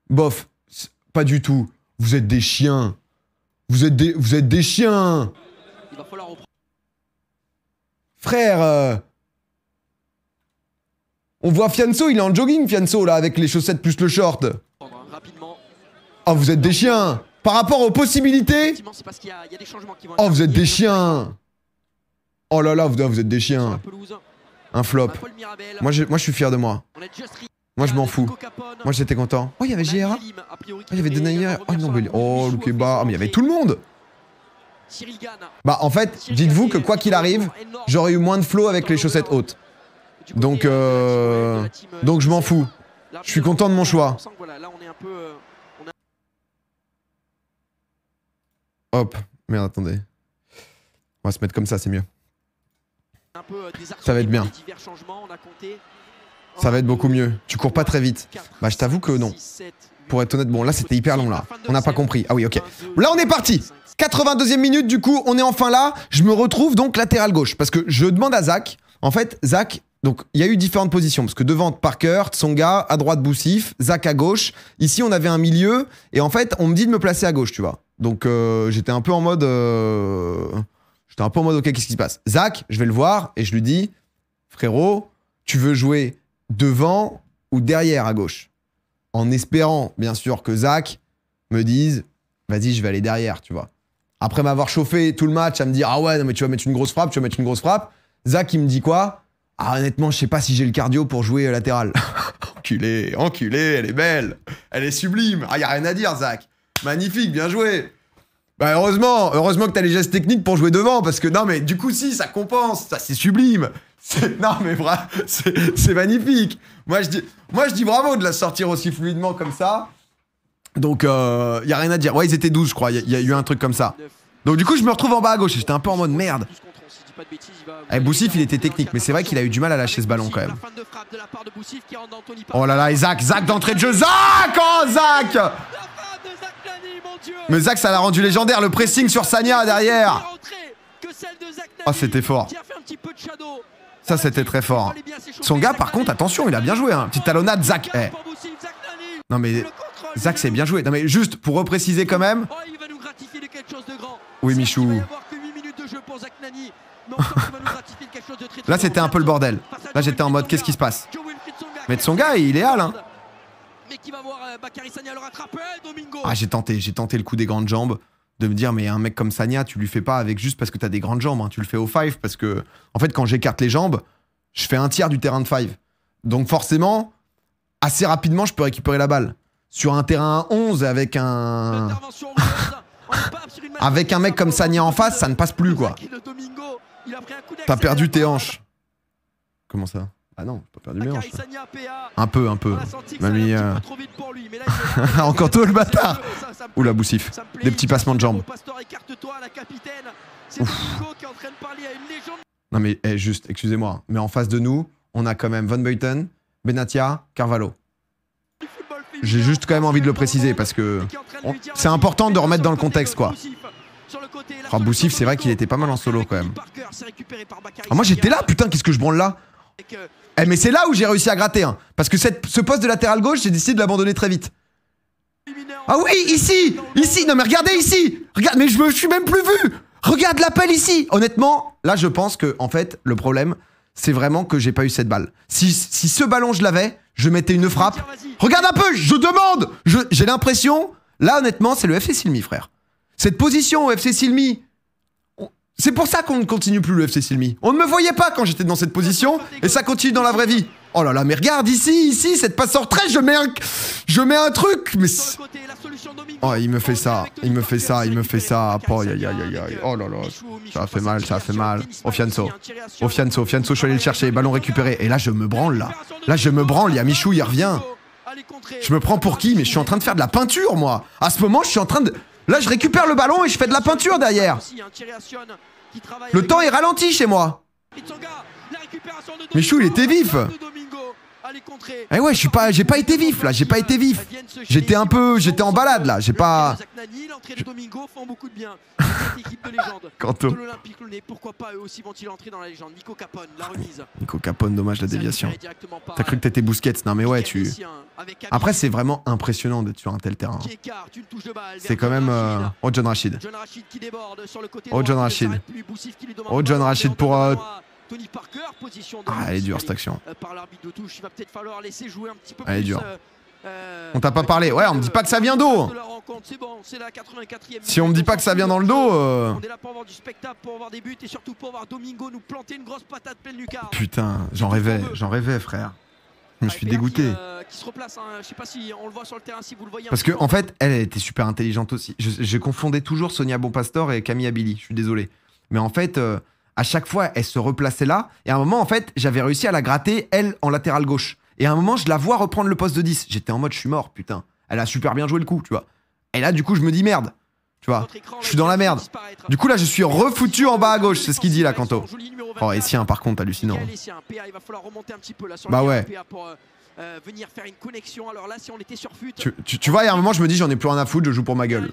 Bof, pas du tout. Vous êtes des chiens. Vous êtes des chiens. Il va falloir reprendre. Frère, on voit Fianso, il est en jogging, Fianso, là, avec les chaussettes plus le short. Rapidement. Oh, vous êtes des chiens. Par rapport aux possibilités. C'est parce qu'il y a des changements qui vont. Oh, vous êtes des chiens. Oh là là, vous êtes des chiens. Un flop. Moi, je suis fier de moi. Moi, je m'en fous. Moi, j'étais content. Oh, il y avait JRA. Oh, il y avait Denayer. Oh, non, mais... Oh, Loukeba. Oh, mais il y avait tout le monde. Bah, en fait, dites-vous que quoi qu'il arrive, j'aurais eu moins de flow avec les chaussettes hautes. Donc je m'en fous. Je suis content de mon choix. Hop. Merde, attendez. On va se mettre comme ça, c'est mieux. Ça va être bien. Ça va être beaucoup mieux. Tu cours pas très vite. Bah, je t'avoue que non. Pour être honnête, bon, là, c'était hyper long, là. On n'a pas compris. Ah oui, ok. Là, on est parti. 82e minute, du coup, on est enfin là. Je me retrouve donc latéral gauche. Parce que je demande à Zach. En fait, Zach, donc, il y a eu différentes positions. Parce que devant, Parker, Tsonga, à droite, Boussif, Zach à gauche. Ici, on avait un milieu. Et en fait, on me dit de me placer à gauche, tu vois. Donc, j'étais un peu en mode... ok, qu'est-ce qui se passe? Zach, je vais le voir et je lui dis, frérot, tu veux jouer devant ou derrière à gauche? En espérant, bien sûr, que Zach me dise, vas-y, je vais aller derrière, tu vois. Après m'avoir chauffé tout le match à me dire, ah ouais, non, mais tu vas mettre une grosse frappe, Zach, il me dit quoi? Ah, honnêtement, je sais pas si j'ai le cardio pour jouer latéral. Enculé, elle est belle. Elle est sublime. Ah, y a rien à dire, Zach. Magnifique, bien joué. Bah, heureusement que t'as les gestes techniques pour jouer devant, parce que non, mais du coup, si, ça compense. Ça, c'est sublime. Non, mais c'est magnifique. Moi, je dis bravo de la sortir aussi fluidement comme ça. Donc, y a rien à dire. Ouais, ils étaient 12, je crois. Y a eu un truc comme ça. Donc, du coup, je me retrouve en bas à gauche. J'étais un peu en mode merde. Eh, Boussif, il était technique, mais c'est vrai qu'il a eu du mal à lâcher ce ballon quand même. Oh là là, et Zach d'entrée de jeu. Zach! Oh, Zach! Mais Zach, ça l'a rendu légendaire. Le pressing sur Sagna derrière. Oh, c'était fort. Ça, c'était très fort. Son gars, par contre, attention, il a bien joué. Hein. Petite talonnade, Zach. Eh. Non, mais Zach, c'est bien joué. Non, mais juste pour repréciser quand même. Oui, Michou. Là, c'était un peu le bordel. Là, j'étais en mode, qu'est-ce qui se passe? Mais de son gars, il est hal, hein. Ah, j'ai tenté le coup des grandes jambes. De me dire, mais un mec comme Sagna, tu lui fais pas avec juste parce que t'as des grandes jambes. Hein. Tu le fais au 5 parce que, en fait, quand j'écarte les jambes, je fais un tiers du terrain de 5. Donc, forcément, assez rapidement, je peux récupérer la balle. Sur un terrain 11 avec un. Avec un mec comme Sagna en face, ça ne passe plus, quoi. T'as perdu tes hanches. Comment ça? Ah non, j'ai pas perdu mes hanches. Un peu. M'a mis. Encore tout le bâtard. Oula, Boussif. Des petits passements de jambes. Non mais juste, excusez-moi, mais en face de nous, on a quand même Van Buiten, Benatia, Carvalho. J'ai juste quand même envie de le préciser parce que c'est important de remettre dans le contexte, quoi. Oh, Boussif, c'est vrai qu'il était pas mal en solo quand même. Ah, moi j'étais là, putain, qu'est-ce que je branle là? Eh, mais c'est là où j'ai réussi à gratter, hein. Parce que ce poste de latéral gauche, j'ai décidé de l'abandonner très vite. Ah oui, ici. Non mais regardez ici. Regarde, mais je me suis même plus vu. Regarde l'appel ici. Honnêtement, là je pense que en fait le problème, c'est vraiment que j'ai pas eu cette balle. Si ce ballon je l'avais, je mettais une frappe. Regarde un peu, je demande. J'ai l'impression, là honnêtement, c'est le FC Silmi, frère. Cette position au FC Silmi. C'est pour ça qu'on ne continue plus le FC Silmi. On ne me voyait pas quand j'étais dans cette position et ça continue dans la vraie vie. Oh là là, mais regarde ici, cette passe en retrait, je mets un truc, mais... Oh, il me fait ça. Oh, aïe. Oh là là, ça a fait mal. Oh, Fianso, je suis allé le chercher, ballon récupéré. Et là, je me branle, là. Il y a Michou, il revient. Je me prends pour qui? Mais je suis en train de faire de la peinture, moi. À ce moment, je suis en train de... Là, je récupère le ballon et je fais de la peinture derrière. Le temps est ralenti chez moi. Michou, il était vif. Eh ouais, j'ai pas été vif là, j'ai pas été vif. J'étais en balade là, j'ai pas. Kanto. Pourquoi pas eux aussi vont-ils entrer dans la légende. Nico Capone, la remise. Nico Capone, dommage la déviation. T'as cru que t'étais Busquets, non mais ouais, tu. Après, c'est vraiment impressionnant d'être sur un tel terrain. C'est quand même. Oh, John Rachid. Oh, John Rachid. Oh, John Rachid pour. Tony Parker, position de elle est dure cette action. Par l'arbitre de touche, il va peut-être falloir laisser jouer un petit peu elle est plus. Dure. On t'a pas parlé. Ouais, on me dit pas que ça vient d'eau. Si on me dit pas que ça vient dans le dos. On est là pour avoir du spectacle, pour avoir des buts et surtout pour voir Domingo nous planter une grosse patate pleine lucarne. Putain, j'en rêvais, frère. Je me suis dégoûté. Qui se replace, hein. Je sais pas si on le voit sur le terrain, si vous le voyez. Parce que en fait, elle était super intelligente aussi. Je confondais toujours Sonia Bonpastor et Camille Abili. Je suis désolé. Mais en fait. À chaque fois, elle se replaçait là. Et à un moment, en fait, j'avais réussi à la gratter, elle, en latéral gauche. Et à un moment, je la vois reprendre le poste de 10. J'étais en mode, je suis mort, putain. Elle a super bien joué le coup, tu vois. Et là, du coup, je me dis, merde. Tu vois, je suis dans la merde. Du coup, là, je suis refoutu en bas à gauche. C'est ce qu'il dit, là, Kanto. Oh, Essien, par contre, hallucinant. Bah ouais. Venir faire une connexion. Alors là, si on était sur fut, tu vois, il y a un moment, je me dis, j'en ai plus rien à foutre, je joue pour ma gueule.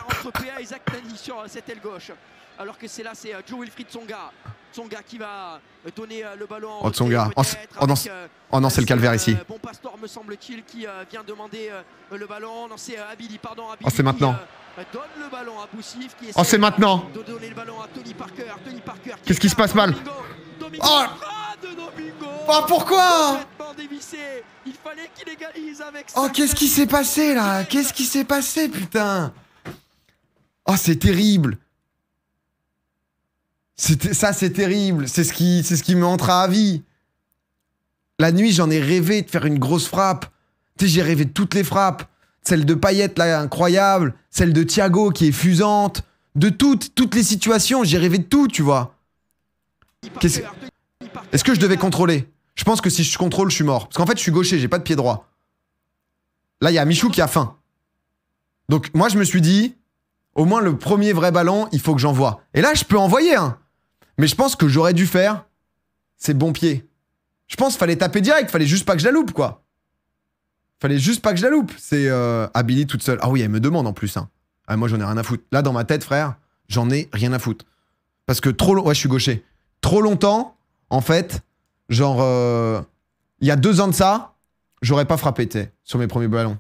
Entre PA et Zach Nani sur cette aile gauche. Alors que c'est là, c'est Joe Wilfried Tsonga. Tsonga qui va donner le ballon. Oh, Tsonga. Oh non, c'est le calvaire ici. Bonpastor, me semble-t-il, qui vient demander le ballon. Non, c'est Abili, pardon. Abili, oh, c'est maintenant. Donne le ballon à Boussif. Oh, c'est maintenant. De donner le ballon à Tony Parker. Tony Parker. Qu'est-ce qui se passe mal? Domingo, oh, oh, pourquoi? Il fallait qu'il égalise avec oh, qu'est-ce qui s'est passé là? Qu'est-ce qui s'est passé, putain? Oh, c'est terrible. Ça, c'est terrible. C'est ce qui me hantera à vie. La nuit, j'en ai rêvé de faire une grosse frappe. Tu sais, j'ai rêvé de toutes les frappes. Celle de Payet, là, incroyable. Celle de Thiago, qui est fusante. De toutes les situations. J'ai rêvé de tout, tu vois. Est-ce que je devais contrôler? Je pense que si je contrôle, je suis mort. Parce qu'en fait, je suis gaucher, j'ai pas de pied droit. Là, il y a Michou qui a faim. Donc, moi, je me suis dit, au moins, le premier vrai ballon, il faut que j'envoie. Et là, je peux envoyer, hein. Mais je pense que j'aurais dû faire, c'est bon pied. Je pense qu'il fallait taper direct, fallait juste pas que je la loupe, quoi. Fallait juste pas que je la loupe. C'est Abili toute seule. Ah oui, elle me demande en plus, hein. Ah, moi, j'en ai rien à foutre. Là, dans ma tête, frère, j'en ai rien à foutre. Parce que ouais, je suis gaucher. Trop longtemps, en fait, genre, il y a 2 ans de ça, j'aurais pas frappé, tu sais, sur mes premiers ballons.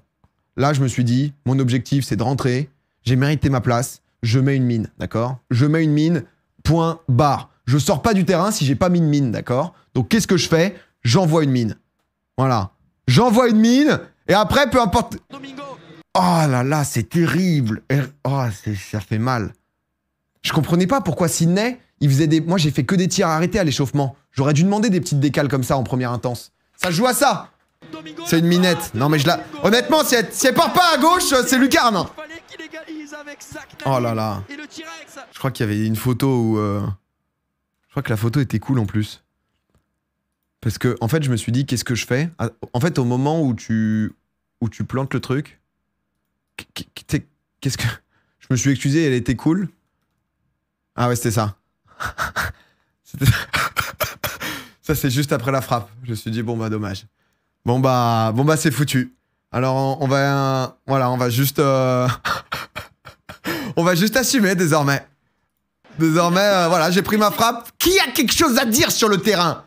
Là, je me suis dit, mon objectif, c'est de rentrer. J'ai mérité ma place. Je mets une mine, d'accord? Je mets une mine, point, barre. Je sors pas du terrain si j'ai pas mis une mine, d'accord? Donc, qu'est-ce que je fais? J'envoie une mine. Voilà. J'envoie une mine, et après, peu importe... Oh là là, c'est terrible. Oh, ça fait mal. Je comprenais pas pourquoi Sydney, il faisait des... Moi, j'ai fait que des tirs arrêtés à l'échauffement. J'aurais dû demander des petites décales comme ça en première intense. Ça joue à ça. C'est une minette. Non, mais je la... Honnêtement, si elle part pas à gauche, c'est lucarne. Oh là là. Je crois qu'il y avait une photo où... Je crois que la photo était cool en plus. Parce que, en fait, je me suis dit, qu'est-ce que je fais? En fait, au moment où tu plantes le truc... Qu'est-ce que... Je me suis excusé, elle était cool. Ah ouais, c'était ça. Ça, c'est juste après la frappe. Je me suis dit, bon bah, dommage. Bon bah c'est foutu. Alors, on va... Voilà, on va juste... on va juste assumer, désormais. Désormais, voilà, j'ai pris ma frappe. Qui a quelque chose à dire sur le terrain?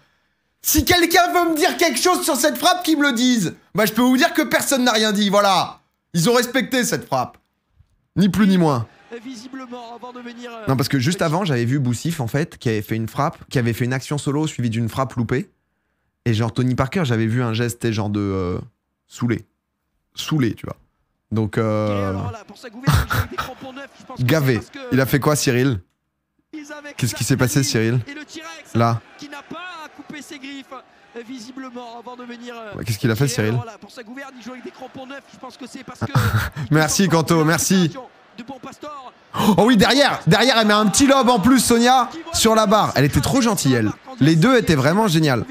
Si quelqu'un veut me dire quelque chose sur cette frappe, qu'il me le dise. Bah, je peux vous dire que personne n'a rien dit, voilà. Ils ont respecté cette frappe. Ni plus ni moins. Non, parce que juste avant, j'avais vu Boussif, en fait, qui avait fait une frappe, qui avait fait une action solo suivie d'une frappe loupée. Et genre, Tony Parker, j'avais vu un geste, genre de... saoulé. Saoulé, tu vois. Donc, gavé. Il a fait quoi, Cyril? Qu'est-ce qui s'est passé, Cyril? Là. Qu'est-ce qu'il a fait, Cyril? Merci, Kanto, merci. Oh oui, derrière, elle met un petit lob en plus, Sonia, sur la barre. Elle était trop gentille, elle. Les deux étaient vraiment géniales.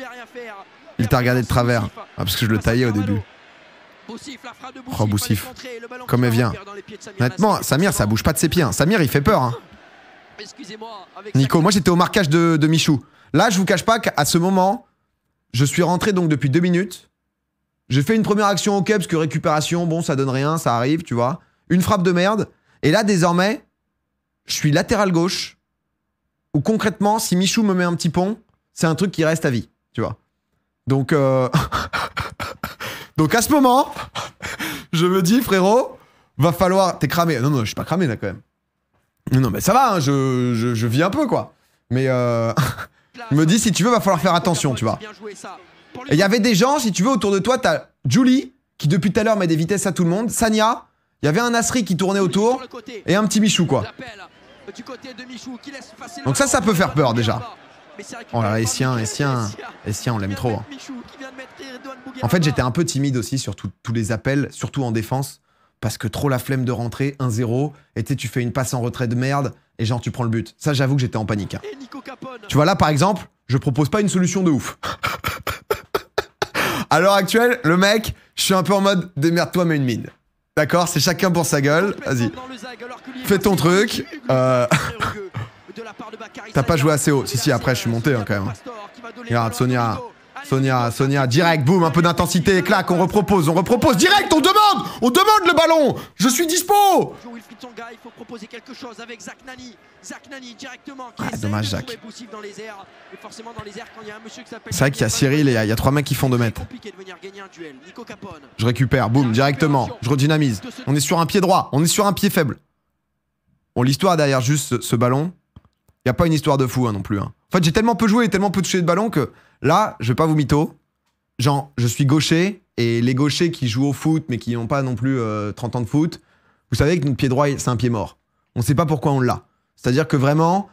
Il t'a regardé de travers. Ah, parce que je le taillais au début. Oh, Boussif. Comme elle vient. Honnêtement, Samir, ça bouge pas de ses pieds. Hein. Samir, il fait peur. Hein. Nico, moi j'étais au marquage de Michou. Là, je vous cache pas qu'à ce moment, Je suis rentré donc depuis 2 minutes. J'ai fait une première action ok, parce que récupération, bon, ça donne rien, ça arrive, tu vois. Une frappe de merde. Et là, désormais, je suis latéral gauche. Où concrètement, si Michou me met un petit pont, c'est un truc qui reste à vie, tu vois. Donc, donc à ce moment, je me dis, frérot, va falloir... T'es cramé. Non, non, je suis pas cramé là quand même. Non, mais ça va, hein, je vis un peu, quoi. Mais je me dis, si tu veux, va falloir faire attention, tu vois. Et il y avait des gens, si tu veux, autour de toi, t'as Julie, qui depuis tout à l'heure met des vitesses à tout le monde, Sania, il y avait un Asri qui tournait autour, et un petit Michou, quoi. Donc ça peut faire peur, déjà. Oh là là, Essien, on l'aime trop. Hein. En fait, j'étais un peu timide aussi sur tous les appels, surtout en défense, parce que trop la flemme de rentrer, 1-0, et tu fais une passe en retrait de merde, et genre tu prends le but. Ça, j'avoue que j'étais en panique. Hein. Tu vois là, par exemple, je propose pas une solution de ouf. À l'heure actuelle, le mec, je suis un peu en mode démerde-toi, mais une mine. D'accord, c'est chacun pour sa gueule. Vas-y. Fais ton truc. T'as pas joué assez haut. Si, après, je suis monté hein, quand même. Regarde, Sonia, direct, boum, un peu d'intensité, clac, on repropose, direct, on demande le ballon. Je suis dispo. Ah, dommage, Jacques. C'est vrai qu'il y a Cyril et il y a 3 mecs qui font 2 mètres. Je récupère, boum, directement, je redynamise. On est sur un pied droit, on est sur un pied faible. Bon, l'histoire derrière juste ce ballon, il n'y a pas une histoire de fou hein, non plus. Hein. En fait, j'ai tellement peu joué et tellement peu touché de ballon que là, je vais pas vous mytho. Genre, je suis gaucher et les gauchers qui jouent au foot mais qui n'ont pas non plus 30 ans de foot, vous savez que notre pied droit, c'est un pied mort. On sait pas pourquoi on l'a. C'est-à-dire que vraiment,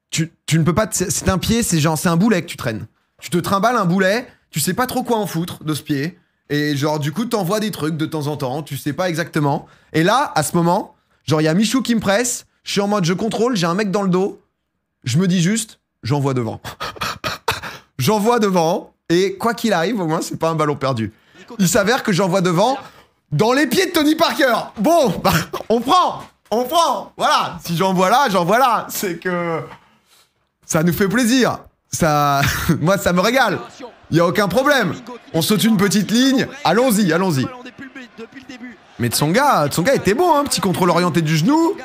tu ne peux pas... C'est un pied, c'est un boulet que tu traînes. Tu te trimbales un boulet, tu sais pas trop quoi en foutre de ce pied. Et genre, du coup, t'envoies des trucs de temps en temps, tu sais pas exactement. Et là, à ce moment, genre, il y a Michou qui me presse, je suis en mode je contrôle, j'ai un mec dans le dos. Je me dis juste, j'envoie devant. J'envoie devant, et quoi qu'il arrive, au moins, c'est pas un ballon perdu. Il s'avère que j'envoie devant dans les pieds de Tony Parker. Bon, bah, on prend. Voilà, si j'envoie là. C'est que ça nous fait plaisir. Ça, moi, ça me régale. Il y a aucun problème. On saute une petite ligne. Allons-y. Mais Tsonga était bon, hein, petit contrôle orienté du genou.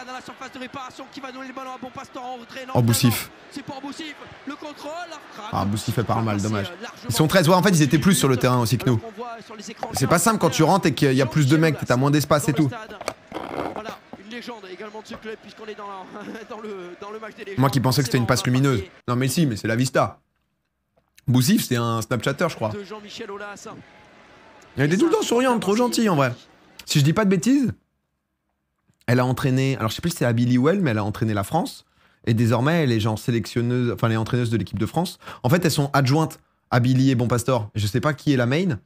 Oh, Boussif. Ah, Boussif fait pas mal, dommage. Ils sont 13, ouais, en fait, ils étaient plus sur le terrain aussi que nous. C'est pas simple quand tu rentres et qu'il y a plus de mecs, t'as moins d'espace et tout. Moi qui pensais que c'était une passe lumineuse. Non, mais si, mais c'est la Vista. Boussif, c'est un Snapchatter, je crois. Elle était tout le temps souriante, trop gentille en vrai. Si je dis pas de bêtises, elle a entraîné, alors je sais plus si c'est à Billy Well, mais elle a entraîné la France. Et désormais, elle est genre sélectionneuse, enfin elle est entraîneuse de l'équipe de France. En fait, elles sont adjointes à Billy et Bonpastor. Je sais pas qui est la main.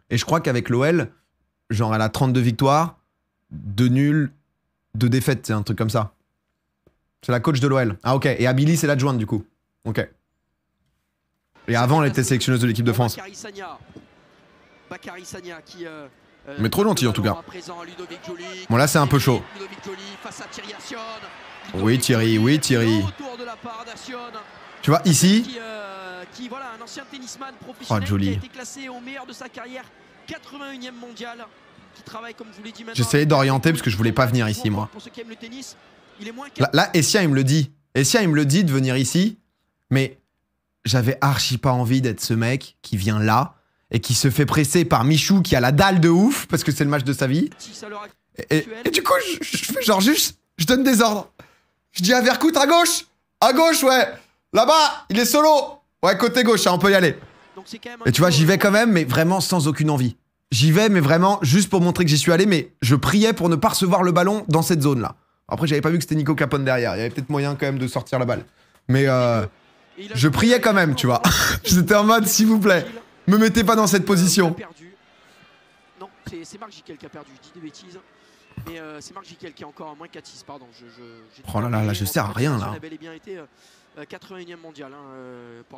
Et je crois qu'avec l'OL, genre elle a 32 victoires, 2 nuls, 2 défaites, c'est un truc comme ça. C'est la coach de l'OL. Ah ok, et à Billy, c'est l'adjointe du coup. Ok. Et avant, elle était sélectionneuse de l'équipe de France. Mais trop gentil en tout cas. Bon là c'est un peu chaud. Oui Thierry. Tu vois ici. Oh joli. J'essayais d'orienter parce que je voulais pas venir ici moi. Là Essien il me le dit. De venir ici. Mais j'avais archi pas envie d'être ce mec qui vient là. Et qui se fait presser par Michou qui a la dalle de ouf parce que c'est le match de sa vie. Et du coup, je fais genre juste, je donne des ordres. Je dis à Vercoute à gauche, ouais. Là-bas, il est solo. Ouais, côté gauche, on peut y aller. Et tu vois, j'y vais quand même, mais vraiment sans aucune envie. J'y vais, mais vraiment juste pour montrer que j'y suis allé, mais je priais pour ne pas recevoir le ballon dans cette zone-là. Après, j'avais pas vu que c'était Nico Capone derrière. Il y avait peut-être moyen quand même de sortir la balle. Mais je priais quand même, tu vois. J'étais en mode, s'il vous plaît. Me mettez pas dans cette position. Non, c'est Marc Jiquel qui a perdu, je dis des bêtises. Mais c'est Marc Jiquel qui est encore à moins 4-6, pardon. Oh là là, je sers à rien là.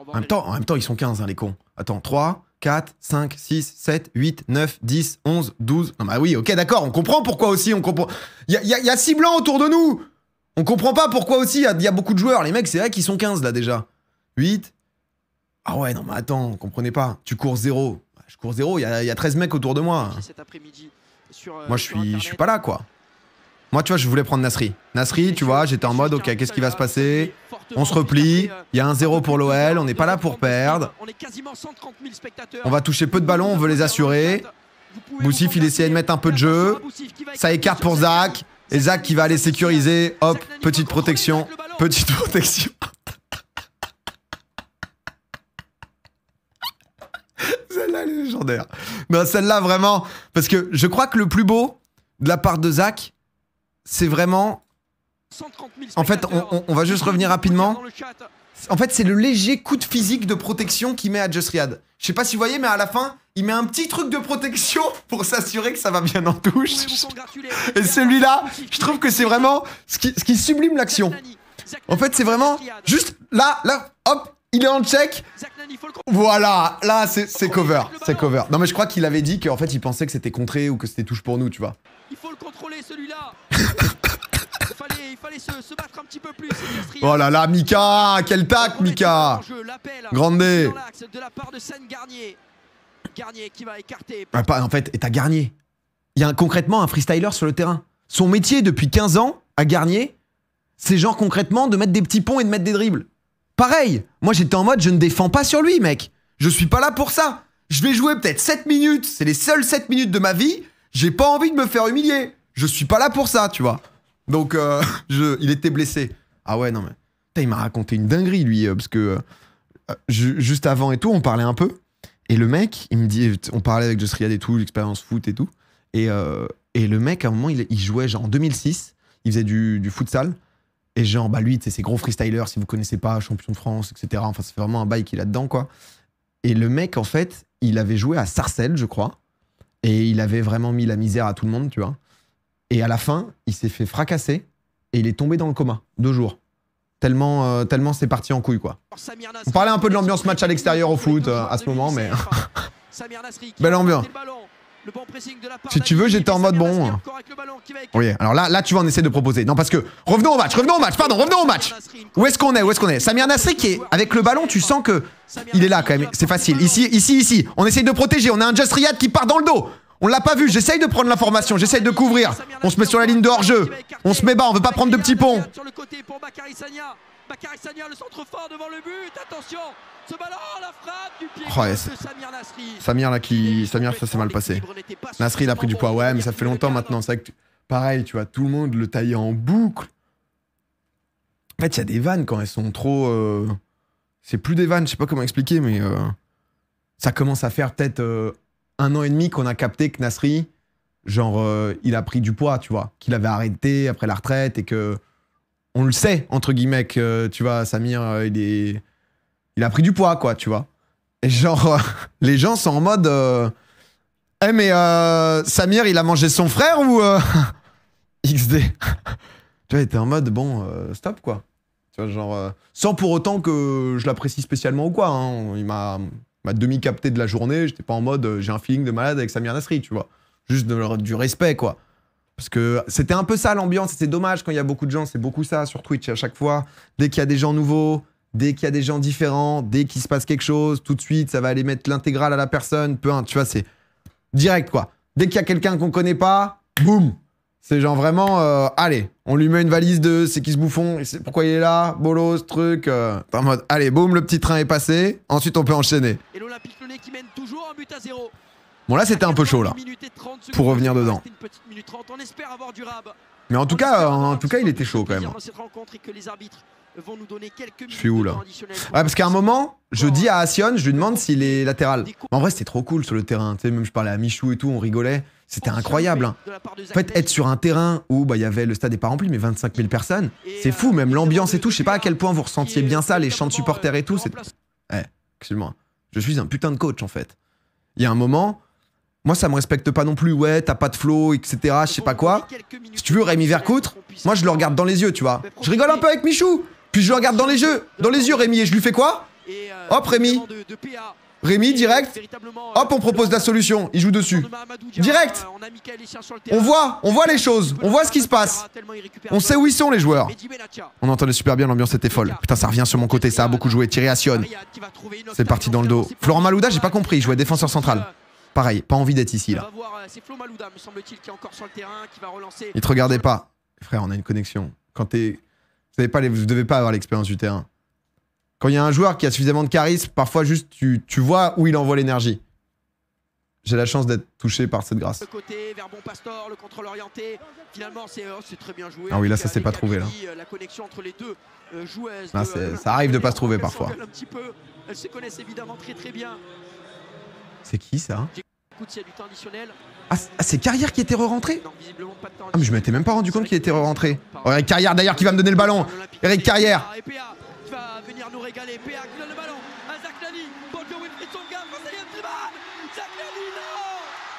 En même temps, ils sont 15, hein, les cons. Attends, 3, 4, 5, 6, 7, 8, 9, 10, 11, 12. Non, bah oui, ok, d'accord, on comprend pourquoi aussi. On comprend. Il y a 6 blancs autour de nous. On comprend pas pourquoi aussi. Il y a beaucoup de joueurs. Les mecs, c'est vrai qu'ils sont 15 là déjà. 8. Ah ouais, non, mais attends, comprenez pas. Tu cours 0. Je cours 0, il y a 13 mecs autour de moi. Moi, je suis pas là, quoi. Moi, tu vois, je voulais prendre Nasri. Nasri, tu vois, j'étais en mode, ok, qu'est-ce qui va se passer? On se replie, il y a un 0 pour l'OL, on n'est pas là pour perdre. On va toucher peu de ballons, on veut les assurer. Boussif, il essayait de mettre un peu de jeu. Ça écarte pour Zach. Et Zach qui va aller sécuriser. Hop, petite protection. Petite protection. Celle-là, elle est légendaire. Non, celle-là, vraiment. Parce que je crois que le plus beau de la part de Zach, c'est vraiment... En fait, on va juste revenir rapidement. En fait, c'est le léger coup de physique de protection qu'il met à Just Riyad. Je sais pas si vous voyez, mais à la fin, il met un petit truc de protection pour s'assurer que ça va bien en touche. Et celui-là, je trouve que c'est vraiment ce qui sublime l'action. En fait, c'est vraiment juste là, hop, il est en check. Voilà, là, c'est cover. C'est cover. Non, mais je crois qu'il avait dit qu'en fait, il pensait que c'était contré ou que c'était touche pour nous, tu vois. Il faut le contrôler, celui-là. Il fallait se battre un petit peu plus. Oh là là, Mika, quel tac, Mika. Grande. De la part de Sen Garnier. Garnier qui va écarter. En fait, et t'as Garnier. Il y a concrètement un freestyler sur le terrain. Son métier depuis 15 ans, à Garnier, c'est genre concrètement de mettre des petits ponts et de mettre des dribbles. Pareil, moi j'étais en mode je ne défends pas sur lui, mec. Je suis pas là pour ça. Je vais jouer peut-être 7 minutes, c'est les seules 7 minutes de ma vie. J'ai pas envie de me faire humilier. Je suis pas là pour ça, tu vois. Donc, il était blessé. Ah ouais, non mais... Putain, il m'a raconté une dinguerie, lui, parce que... juste avant et tout, on parlait un peu. Et le mec, il me dit... On parlait avec Just Riyad et tout, l'expérience foot et tout. Et le mec, à un moment, il jouait genre en 2006. Il faisait du futsal. Et genre, bah lui, c'est gros freestyler, si vous connaissez pas, champion de France, etc. Enfin, c'est vraiment un bail qu'il a dedans, quoi. Et le mec, en fait, il avait joué à Sarcelles, je crois. Et il avait vraiment mis la misère à tout le monde, tu vois. Et à la fin, il s'est fait fracasser. Et il est tombé dans le coma, 2 jours. Tellement c'est parti en couille, quoi. On parlait un peu de l'ambiance match à l'extérieur au foot à ce moment, mais... Belle ambiance. Si tu veux, j'étais en mode bon. Oui, alors là, tu vois, on essaie de proposer. Non, parce que. Revenons au match, pardon, revenons au match. Où est-ce qu'on est, Samir Nasri qui est. Avec le ballon, tu sens que. Il est là quand même, c'est facile. Ici. On essaye de protéger, on a un Just Riyad qui part dans le dos. On l'a pas vu, j'essaye de prendre l'information, j'essaye de couvrir. On se met sur la ligne de hors-jeu. On se met bas, on veut pas prendre de petits ponts. Sur le côté pour Bakary Sagna. Bakary Sagna, le centre fort devant le but. Attention, ce ballon, la frappe du pied de Samir Nasri. Samir, ça s'est mal passé. Nasri, il a pris du poids. Ouais, mais ça fait longtemps maintenant. C'est vrai que pareil, tu vois, tout le monde le taillait en boucle. En fait, il y a des vannes quand elles sont trop... C'est plus des vannes, je sais pas comment expliquer, mais... Ça commence à faire peut-être 1 an et demi qu'on a capté que Nasri, genre, il a pris du poids, tu vois. Qu'il avait arrêté après la retraite et que... On le sait, entre guillemets, que, tu vois, Samir, il a pris du poids, quoi, tu vois. Et genre, les gens sont en mode... Eh, mais Samir, il a mangé son frère ou... XD. Tu vois, t'es en mode, bon, stop, quoi. Tu vois, genre... sans pour autant que je l'apprécie spécialement ou quoi, hein. Il m'a demi-capté de la journée, j'étais pas en mode, j'ai un feeling de malade avec Samir Nasri, tu vois. Juste du respect, quoi. Parce que c'était un peu ça l'ambiance, et c'est dommage quand il y a beaucoup de gens, c'est beaucoup ça sur Twitch à chaque fois. Dès qu'il y a des gens nouveaux, dès qu'il y a des gens différents, dès qu'il se passe quelque chose, tout de suite, ça va aller mettre l'intégrale à la personne, tu vois, c'est direct, quoi. Dès qu'il y a quelqu'un qu'on connaît pas, boum. C'est genre vraiment, allez, on lui met une valise de c'est qui ce bouffon, et pourquoi il est là, bolos, truc. T'es en mode, allez, boum, le petit train est passé, ensuite on peut enchaîner. Et l'Olympique Lyonnais qui mène toujours 1-0. Bon, là, c'était un peu chaud, là, pour revenir dedans. Mais en tout cas, il était chaud, quand même. Je suis où, là? Ouais, parce qu'à un moment, je dis à Assion, je lui demande s'il est latéral. En vrai, c'était trop cool sur le terrain. Tu sais, même je parlais à Michou et tout, on rigolait. C'était incroyable. Hein. En fait, être sur un terrain où bah, y avait, le stade n'est pas rempli, mais 25 000 personnes, c'est fou, même l'ambiance et tout. Je sais pas à quel point vous ressentiez bien ça, les chants de supporters et tout. Excuse-moi. Je suis un putain de coach, en fait. Il y a un moment... Moi, ça me respecte pas non plus. Ouais, t'as pas de flow, etc. Je sais pas quoi. Si tu veux, Rémi Vercoutre, moi, je le regarde dans les yeux, tu vois. Je rigole un peu avec Michou. Puis je le regarde dans les yeux, Rémi, et je lui fais quoi? Hop, Rémi. Rémi, direct. Hop, on propose la solution. Il joue dessus. Direct. On voit les choses. On voit ce qui se passe. On sait où ils sont, les joueurs. On entendait super bien, l'ambiance était folle. Putain, ça revient sur mon côté, ça a beaucoup joué. Thierry Assion. C'est parti dans le dos. Florent Malouda, j'ai pas compris. Il jouait défenseur central. Pareil, pas envie d'être ici, là. Il te regardait pas. Frère, on a une connexion. Quand t'es... Vous devez pas avoir l'expérience du terrain. Quand il y a un joueur qui a suffisamment de charisme, parfois juste tu vois où il envoie l'énergie. J'ai la chance d'être touché par cette grâce. Ah oui, là ça s'est pas trouvé là. Là ça arrive de pas se trouver parfois. C'est qui ça? Ah, c'est Carrière qui était re-rentré? Ah mais je m'étais même pas rendu compte qu'il était re-rentré. Oh, Eric Carrière d'ailleurs qui va me donner le ballon. Eric Carrière. Qui va venir nous régaler. PA qui donne le ballon à Zach Nani. Bonjour Wilfried Tsonga. Zach Nani, non.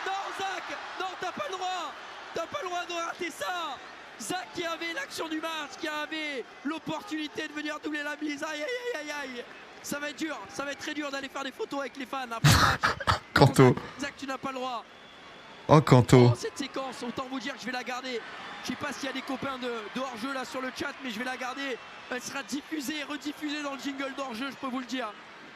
Non Zach, non t'as pas le droit. T'as pas le droit de rater ça. Zach qui avait l'action du match, qui avait l'opportunité de venir doubler la mise. Aïe aïe aïe aïe. Ça va être dur, ça va être très dur d'aller faire des photos avec les fans après le match. Kanto. Zach, tu n'as pas le droit. Oh Kanto. Cette séquence, autant vous dire que je vais la garder. Je sais pas s'il y a des copains de hors-jeu là sur le chat, mais je vais la garder. Elle sera diffusée, rediffusée dans le jingle d'hors-jeu, je peux vous le dire.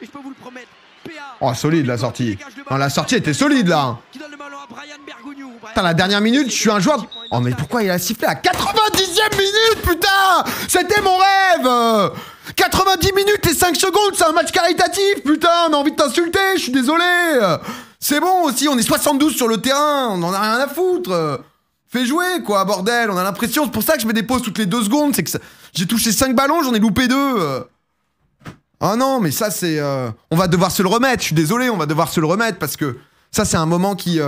Et je peux vous le promettre. PA. Oh, solide la sortie. Non, la sortie était solide là. Putain, la dernière minute, je suis un joueur. Oh, mais pourquoi il a sifflé à 90e minute, putain? C'était mon rêve. 90 minutes et 5 secondes, c'est un match caritatif, putain. On a envie de t'insulter, je suis désolé. C'est bon aussi, on est 72 sur le terrain, on en a rien à foutre. Fais jouer, quoi, bordel. On a l'impression, c'est pour ça que je me dépose toutes les 2 secondes. C'est que j'ai touché 5 ballons, j'en ai loupé 2. Ah non, mais ça, c'est... On va devoir se le remettre. Je suis désolé, on va devoir se le remettre parce que ça, c'est un moment qui...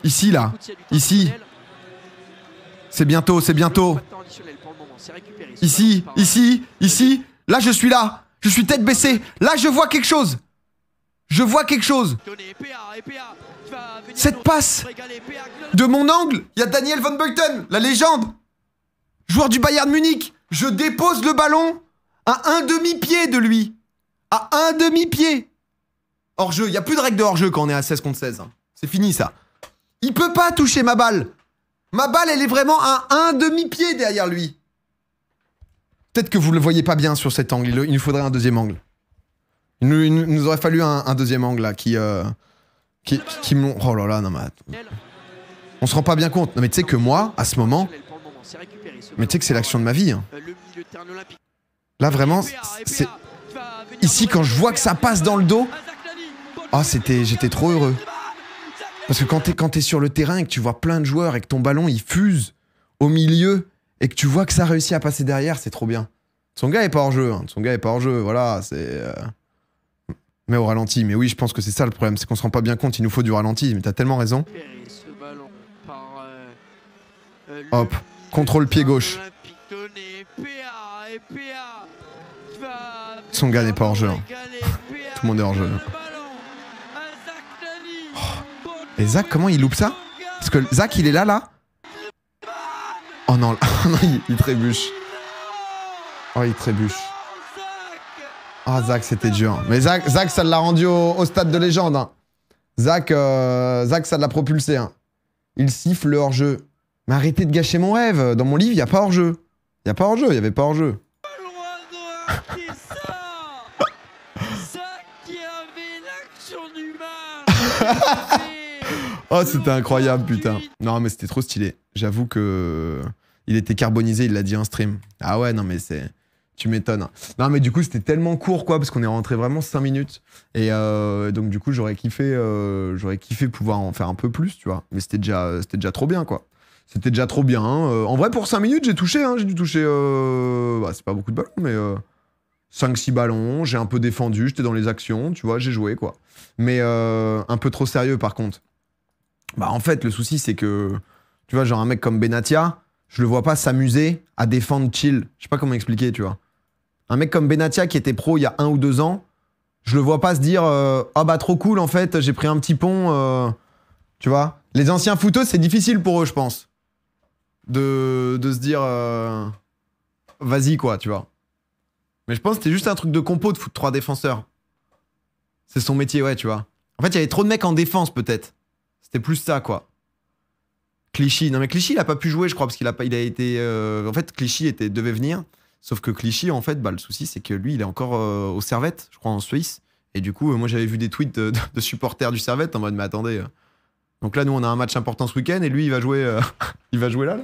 Ici, là. Ici. C'est bientôt, c'est bientôt. Ici, ici, ici. Là, je suis là. Je suis tête baissée. Là, je vois quelque chose. Je vois quelque chose. Cette passe de mon angle, il y a Daniel Van Buiten, la légende, joueur du Bayern Munich. Je dépose le ballon à un demi-pied de lui. À un demi-pied. Hors-jeu, il n'y a plus de règle de hors-jeu quand on est à 16 contre 16. C'est fini ça. Il peut pas toucher ma balle. Ma balle, elle est vraiment à un demi-pied derrière lui. Peut-être que vous ne le voyez pas bien sur cet angle. Il nous faudrait un deuxième angle. Il nous aurait fallu un deuxième angle là qui m'ont... Oh là là, non mais... On se rend pas bien compte. Non mais tu sais que moi, à ce moment... Mais tu sais que c'est l'action de ma vie. Hein. Là vraiment, c'est... Ici, quand je vois que ça passe dans le dos... Ah, j'étais trop heureux. Parce que quand t'es sur le terrain et que tu vois plein de joueurs et que ton ballon, il fuse au milieu et que tu vois que ça réussit à passer derrière, c'est trop bien. Son gars est pas hors jeu. Hein. Son gars est pas hors jeu. Voilà, c'est... Mais au ralenti. Mais oui, je pense que c'est ça le problème. C'est qu'on se rend pas bien compte. Il nous faut du ralenti. Mais t'as tellement raison. Hop. Contrôle pied gauche. Son gars n'est pas hors jeu. Hein. Tout le monde est hors jeu. Oh. Et Zach, comment il loupe ça? Parce que Zach, il est là. Oh non, non il trébuche. Oh, il trébuche. Ah, Zach, c'était dur. Mais Zach, ça l'a rendu au stade de légende. Hein. Zach, ça l'a propulsé. Hein. Il siffle le hors-jeu. Mais arrêtez de gâcher mon rêve. Dans mon livre, il n'y a pas hors-jeu. Il n'y a pas hors-jeu, il n'y avait pas hors-jeu. Oh, c'était incroyable, putain. Non, mais c'était trop stylé. J'avoue que... Il était carbonisé, il l'a dit en stream. Ah ouais, non, mais c'est... Tu m'étonnes. Non, mais du coup, c'était tellement court, quoi, parce qu'on est rentré vraiment 5 minutes. Et donc, du coup, j'aurais kiffé pouvoir en faire un peu plus, tu vois. Mais c'était déjà trop bien, quoi. C'était déjà trop bien. Hein. En vrai, pour 5 minutes, j'ai touché. Hein. J'ai dû toucher... Bah, c'est pas beaucoup de ballons, mais... 5-6 ballons, j'ai un peu défendu, j'étais dans les actions, tu vois, j'ai joué, quoi. Mais un peu trop sérieux, par contre. Bah, en fait, le souci, c'est que... Tu vois, genre un mec comme Benatia, je le vois pas s'amuser à défendre chill. Je sais pas comment expliquer, tu vois. Un mec comme Benatia qui était pro il y a 1 ou 2 ans, je le vois pas se dire ah bah trop cool en fait, j'ai pris un petit pont. Tu vois. Les anciens footeux, c'est difficile pour eux, je pense. De se dire vas-y quoi, tu vois. Mais je pense que c'était juste un truc de compo de foutre 3 défenseurs. C'est son métier, ouais, tu vois. En fait, il y avait trop de mecs en défense, peut-être. C'était plus ça, quoi. Clichy. Non, mais Clichy, il a pas pu jouer, je crois, parce qu'il a été. En fait, Clichy devait venir. Sauf que Clichy, en fait, bah, le souci, c'est que lui, il est encore au Servette, je crois, en Suisse. Et du coup, moi, j'avais vu des tweets de supporters du Servette en mode, mais attendez. Donc là, nous, on a un match important ce week-end et lui, il va jouer, il va jouer là.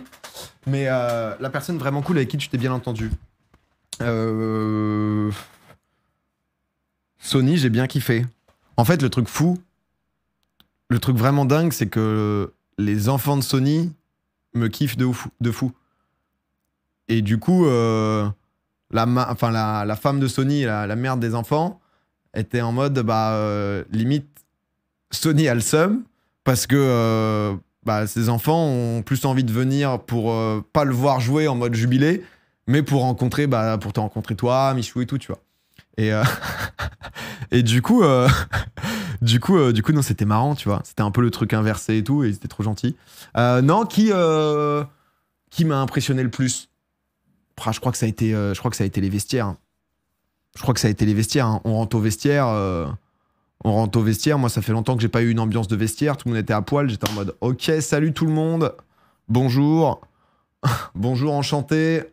Mais la personne vraiment cool avec qui tu t'es bien entendu. Sony, j'ai bien kiffé. En fait, le truc fou, le truc vraiment dingue, c'est que les enfants de Sony me kiffent de fou. Et du coup, la femme de Sony, la mère des enfants, était en mode, limite, Sony a le seum, parce que ses enfants ont plus envie de venir pour pas le voir jouer en mode jubilé, mais pour te rencontrer toi, Michou et tout, tu vois. Et, et du coup, non, c'était marrant, tu vois. C'était un peu le truc inversé et tout, et c'était trop gentil. Non, qui m'a impressionné le plus? Je crois que ça a été les vestiaires. Hein. Je crois que ça a été les vestiaires. Hein. On rentre au vestiaire. Moi, ça fait longtemps que j'ai pas eu une ambiance de vestiaire. Tout le monde était à poil. J'étais en mode, ok, salut tout le monde. Bonjour. Bonjour, enchanté.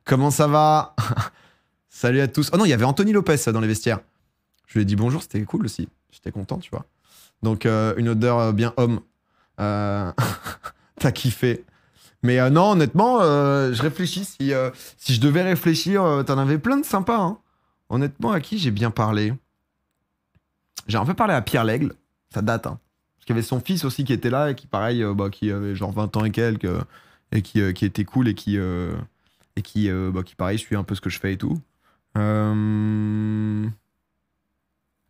Comment ça va? Salut à tous. Oh non, il y avait Anthony Lopez dans les vestiaires. Je lui ai dit bonjour, c'était cool aussi. J'étais content, tu vois. Donc, une odeur bien homme. T'as kiffé. Mais non, honnêtement, je réfléchis. Si je devais réfléchir, t'en avais plein de sympas. Hein. Honnêtement, à qui j'ai bien parlé? J'ai un peu parlé à Pierre Lègle. Ça date. Hein. Parce qu'il y avait son fils aussi qui était là et qui, pareil, qui avait genre 20 ans et quelques. Et qui était cool et qui, pareil, suit un peu ce que je fais et tout.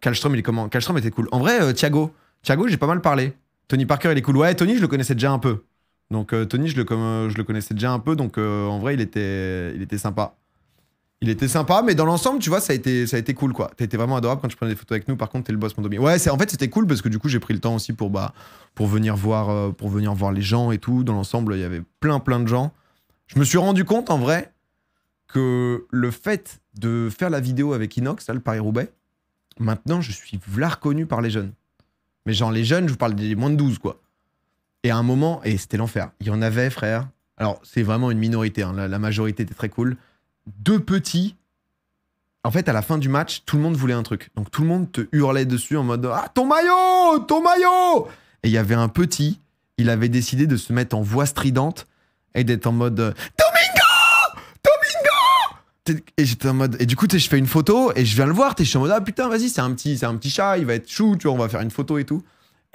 Kallström, il est comment? Kallström était cool. En vrai, Thiago, j'ai pas mal parlé. Tony Parker, il est cool. Ouais, Tony, je le connaissais déjà un peu. Donc Tony, je le connaissais déjà un peu, donc en vrai, il était sympa. Il était sympa, mais dans l'ensemble, tu vois, ça a été cool, quoi. T'as été vraiment adorable quand tu prenais des photos avec nous. Par contre, t'es le boss, mon Domi. Ouais, en fait, c'était cool parce que du coup, j'ai pris le temps aussi pour venir voir les gens et tout. Dans l'ensemble, il y avait plein de gens. Je me suis rendu compte, en vrai, que le fait de faire la vidéo avec Inox, là, le Paris-Roubaix, maintenant, je suis v'là reconnu par les jeunes. Mais genre, les jeunes, je vous parle des moins de 12, quoi. Et à un moment, et c'était l'enfer, il y en avait, frère. Alors, c'est vraiment une minorité, hein, la majorité était très cool. 2 petits. En fait, à la fin du match, tout le monde voulait un truc. Donc, tout le monde te hurlait dessus en mode « Ah, ton maillot! Ton maillot !» Et il y avait un petit, il avait décidé de se mettre en voix stridente et d'être en mode « Domingo! Domingo !» Et j'étais en mode... Et du coup, je fais une photo et je viens le voir. Je suis en mode « Ah, putain, vas-y, c'est un petit chat, il va être chou, tu vois, on va faire une photo et tout. »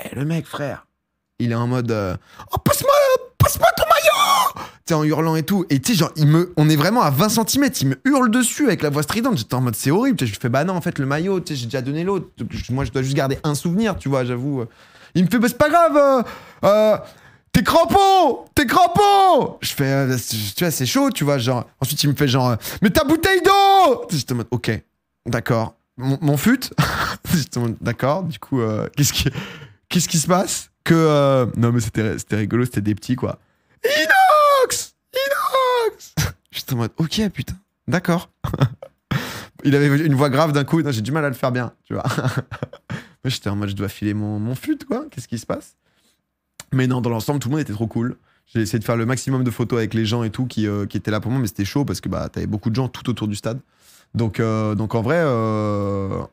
Et le mec, frère... Il est en mode oh, passe-moi ton maillot! Tu sais, en hurlant et tout. Et tu sais, genre, on est vraiment à 20 cm. Il me hurle dessus avec la voix stridente. J'étais en mode c'est horrible. Je lui fais bah non, en fait, le maillot, tu sais, j'ai déjà donné l'autre. Moi, je dois juste garder un souvenir, tu vois, j'avoue. Il me fait bah c'est pas grave. T'es crampon! Je fais tu vois, c'est chaud, tu vois. Genre, ensuite, il me fait genre mais ta bouteille d'eau! J'étais en mode ok, d'accord. Mon fut? J'étais en mode d'accord. Du coup, qu'est-ce qui se passe? Non mais c'était rigolo, c'était des petits quoi. Inox! J'étais en mode ok putain, d'accord. Il avait une voix grave d'un coup, j'ai du mal à le faire bien, tu vois. Moi j'étais en mode je dois filer mon fut quoi, qu'est-ce qui se passe? Mais non, dans l'ensemble tout le monde était trop cool. J'ai essayé de faire le maximum de photos avec les gens et tout qui étaient là pour moi, mais c'était chaud parce que t'avais beaucoup de gens tout autour du stade. Donc en vrai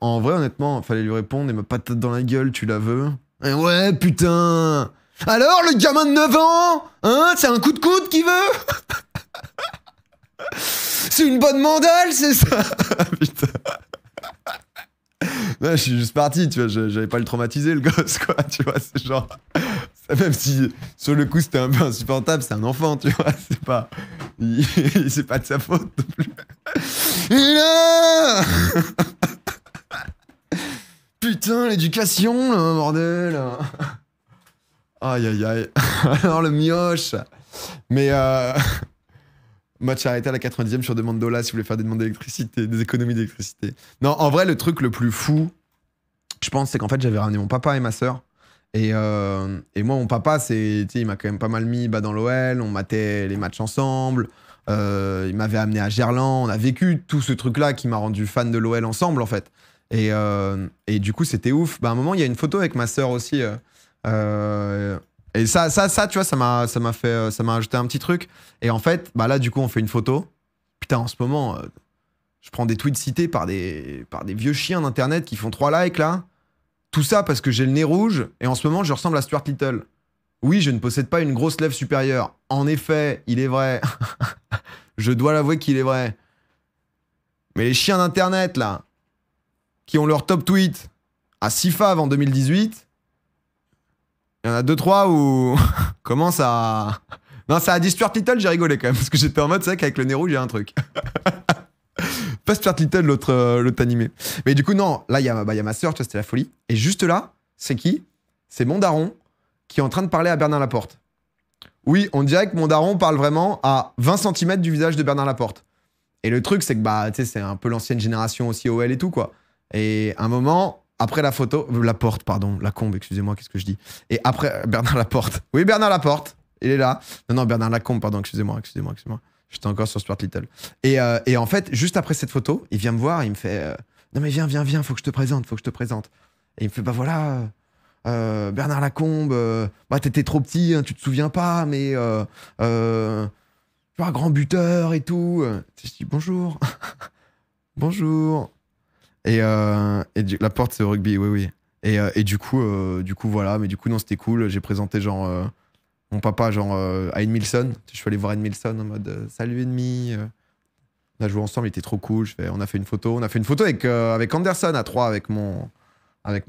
honnêtement, fallait lui répondre et me patate dans la gueule, tu la veux? Ouais, putain. Alors, le gamin de 9 ans? Hein? C'est un coup de coude qu'il veut? C'est une bonne mandale, c'est ça? Putain. Ouais, je suis juste parti, tu vois, j'avais pas le traumatisé, le gosse, quoi, tu vois, c'est genre... Même si, sur le coup, c'était un peu insupportable, c'est un enfant, tu vois, c'est pas... C'est pas de sa faute, non plus. Et là putain, l'éducation, là, bordel. Aïe, aïe, aïe. Alors, le mioche. Mais, match arrêté à la 90e sur demande d'Ola si vous voulez faire des demandes d'électricité, des économies d'électricité. Non, en vrai, le truc le plus fou, je pense, c'est qu'en fait, j'avais ramené mon papa et ma sœur. Et moi, mon papa, il m'a quand même pas mal mis dans l'OL. On matait les matchs ensemble. Il m'avait amené à Gerland. On a vécu tout ce truc-là qui m'a rendu fan de l'OL ensemble, en fait. Et du coup, c'était ouf. Bah, à un moment, il y a une photo avec ma sœur aussi. Et ça, tu vois, ça m'a ajouté un petit truc. Et en fait, bah là, du coup, on fait une photo. Putain, en ce moment, je prends des tweets cités par des vieux chiens d'internet qui font 3 likes là. Tout ça parce que j'ai le nez rouge et en ce moment, je ressemble à Stuart Little. Oui, je ne possède pas une grosse lèvre supérieure. En effet, il est vrai. Je dois l'avouer qu'il est vrai. Mais les chiens d'internet là, qui ont leur top tweet à 6 faves en 2018, il y en a 2-3 où comment ça... Non, ça a dit Stuart Little, j'ai rigolé quand même, parce que j'étais en mode, c'est vrai qu'avec le nez rouge, il y a un truc. Pas Stuart Little, l'autre animé. Mais du coup, non, là, il y a ma sœur, tu vois, c'était la folie. Et juste là, c'est qui? C'est mon daron qui est en train de parler à Bernard Laporte. Oui, on dirait que mon daron parle vraiment à 20 cm du visage de Bernard Laporte. Et le truc, c'est que, bah, tu sais, c'est un peu l'ancienne génération aussi OL et tout, quoi. Et à un moment, après la photo... Laporte, pardon, Lacombe, excusez-moi, qu'est-ce que je dis? Et après, Bernard Laporte. Oui, Bernard Laporte, il est là. Non, Bernard Lacombe, pardon, excusez-moi. J'étais encore sur Stuart Little. Et en fait, juste après cette photo, il vient me voir, il me fait non mais viens, faut que je te présente. Et il me fait bah voilà, Bernard Lacombe, bah t'étais trop petit, hein, tu te souviens pas, mais tu vois, grand buteur et tout. Je dis bonjour, bonjour. Et la porte c'est au rugby, oui. Et du coup, voilà, mais du coup non c'était cool. J'ai présenté genre mon papa genre à Edmilson. Je suis allé voir Edmilson en mode salut Edmi. On a joué ensemble, il était trop cool. On a fait une photo. On a fait une photo avec Anderson à 3 avec mon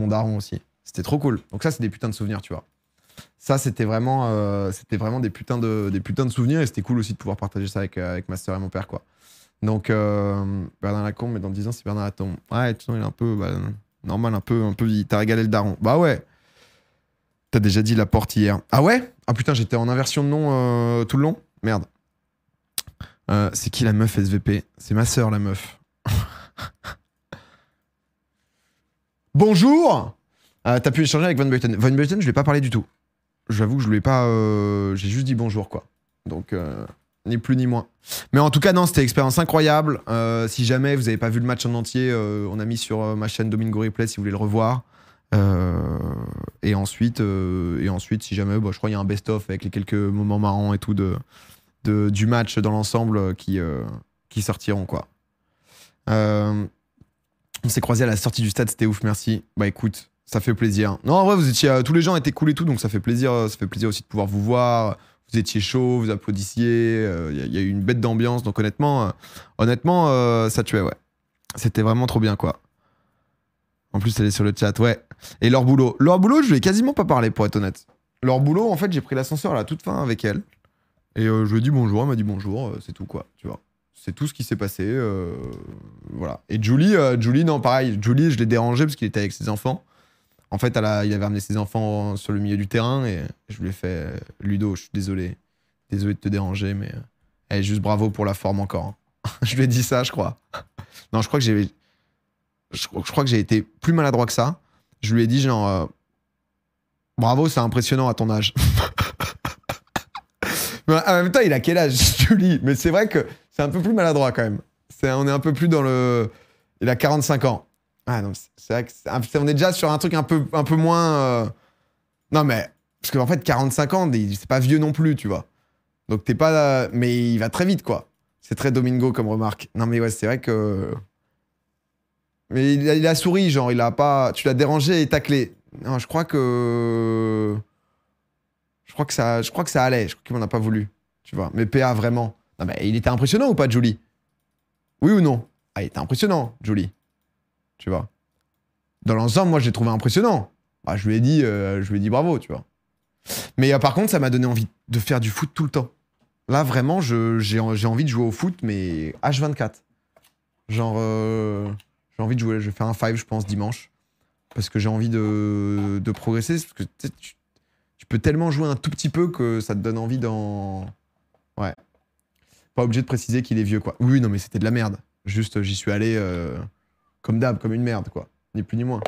daron aussi. C'était trop cool. Donc ça, c'est des putains de souvenirs, tu vois. Ça, c'était vraiment des putains de souvenirs et c'était cool aussi de pouvoir partager ça avec ma soeur et mon père, quoi. Donc, Bernard Lacombe, mais dans 10 ans, c'est Bernard Lacombe. Ouais, tu sais, il est un peu, normal, un peu vieilli. T'as régalé le daron. Bah ouais. T'as déjà dit la porte hier. Ah ouais? Ah putain, j'étais en inversion de nom tout le long. Merde. C'est qui la meuf SVP? C'est ma sœur, la meuf. Bonjour! T'as pu échanger avec Van Buiten. Van Buiten, je lui ai pas parlé du tout. J'avoue que je lui ai pas... J'ai juste dit bonjour, quoi. Donc, ni plus ni moins. Mais en tout cas, non, c'était une expérience incroyable. Si jamais vous avez pas vu le match en entier, on a mis sur ma chaîne Domingo Replay si vous voulez le revoir. Et ensuite, si jamais, bah, je crois qu'il y a un best-of avec les quelques moments marrants et tout du match dans l'ensemble qui sortiront, quoi. On s'est croisés à la sortie du stade, c'était ouf, merci. Bah écoute, ça fait plaisir. Non, en vrai, vous étiez, tous les gens étaient cool et tout, donc ça fait plaisir aussi de pouvoir vous voir. Vous étiez chaud, vous applaudissiez, y a eu une bête d'ambiance, donc honnêtement, ça tuait, ouais. C'était vraiment trop bien, quoi. En plus, elle est sur le chat, ouais. Et Laure Boulot, je lui ai quasiment pas parlé, pour être honnête. Laure Boulot, en fait, j'ai pris l'ascenseur à la toute fin avec elle. Et je lui ai dit bonjour, elle m'a dit bonjour, c'est tout, quoi, tu vois. C'est tout ce qui s'est passé, voilà. Et Julie, non, pareil. Julie, je l'ai dérangé parce qu'il était avec ses enfants. En fait, il avait amené ses enfants sur le milieu du terrain et je lui ai fait Ludo, je suis désolé. Désolé de te déranger, mais juste bravo pour la forme encore. Je lui ai dit ça, je crois. Non, je crois que j'ai été plus maladroit que ça. Je lui ai dit genre bravo, c'est impressionnant à ton âge. Mais en même temps, il a quel âge, Julie? Mais c'est vrai que c'est un peu plus maladroit quand même. On est un peu plus dans le... Il a 45 ans. Ah non, c'est vrai que on est déjà sur un truc un peu moins... Non mais... Parce qu'en fait, 45 ans, c'est pas vieux non plus, tu vois. Donc t'es pas... Mais il va très vite, quoi. C'est très Domingo comme remarque. Non mais ouais, c'est vrai que... Mais il a souri, genre, il a pas... Tu l'as dérangé et taclé. Non, je crois que ça allait. Je crois qu'il m'en a pas voulu, tu vois. Mais PA, vraiment. Non mais il était impressionnant ou pas, Julie? Oui ou non? Ah, il était impressionnant, Julie. Tu vois. Dans l'ensemble, moi, je l'ai trouvé impressionnant. Bah, je lui ai dit bravo, tu vois. Mais par contre, ça m'a donné envie de faire du foot tout le temps. Là, vraiment, j'ai envie de jouer au foot, mais H24. Genre, j'ai envie de jouer. Je vais faire un 5, je pense, dimanche. Parce que j'ai envie de progresser. Parce que tu peux tellement jouer un tout petit peu que ça te donne envie d'en... Ouais. Pas obligé de préciser qu'il est vieux, quoi. Oui, non, mais c'était de la merde. Juste, j'y suis allé comme d'hab, comme une merde, quoi. Ni plus ni moins.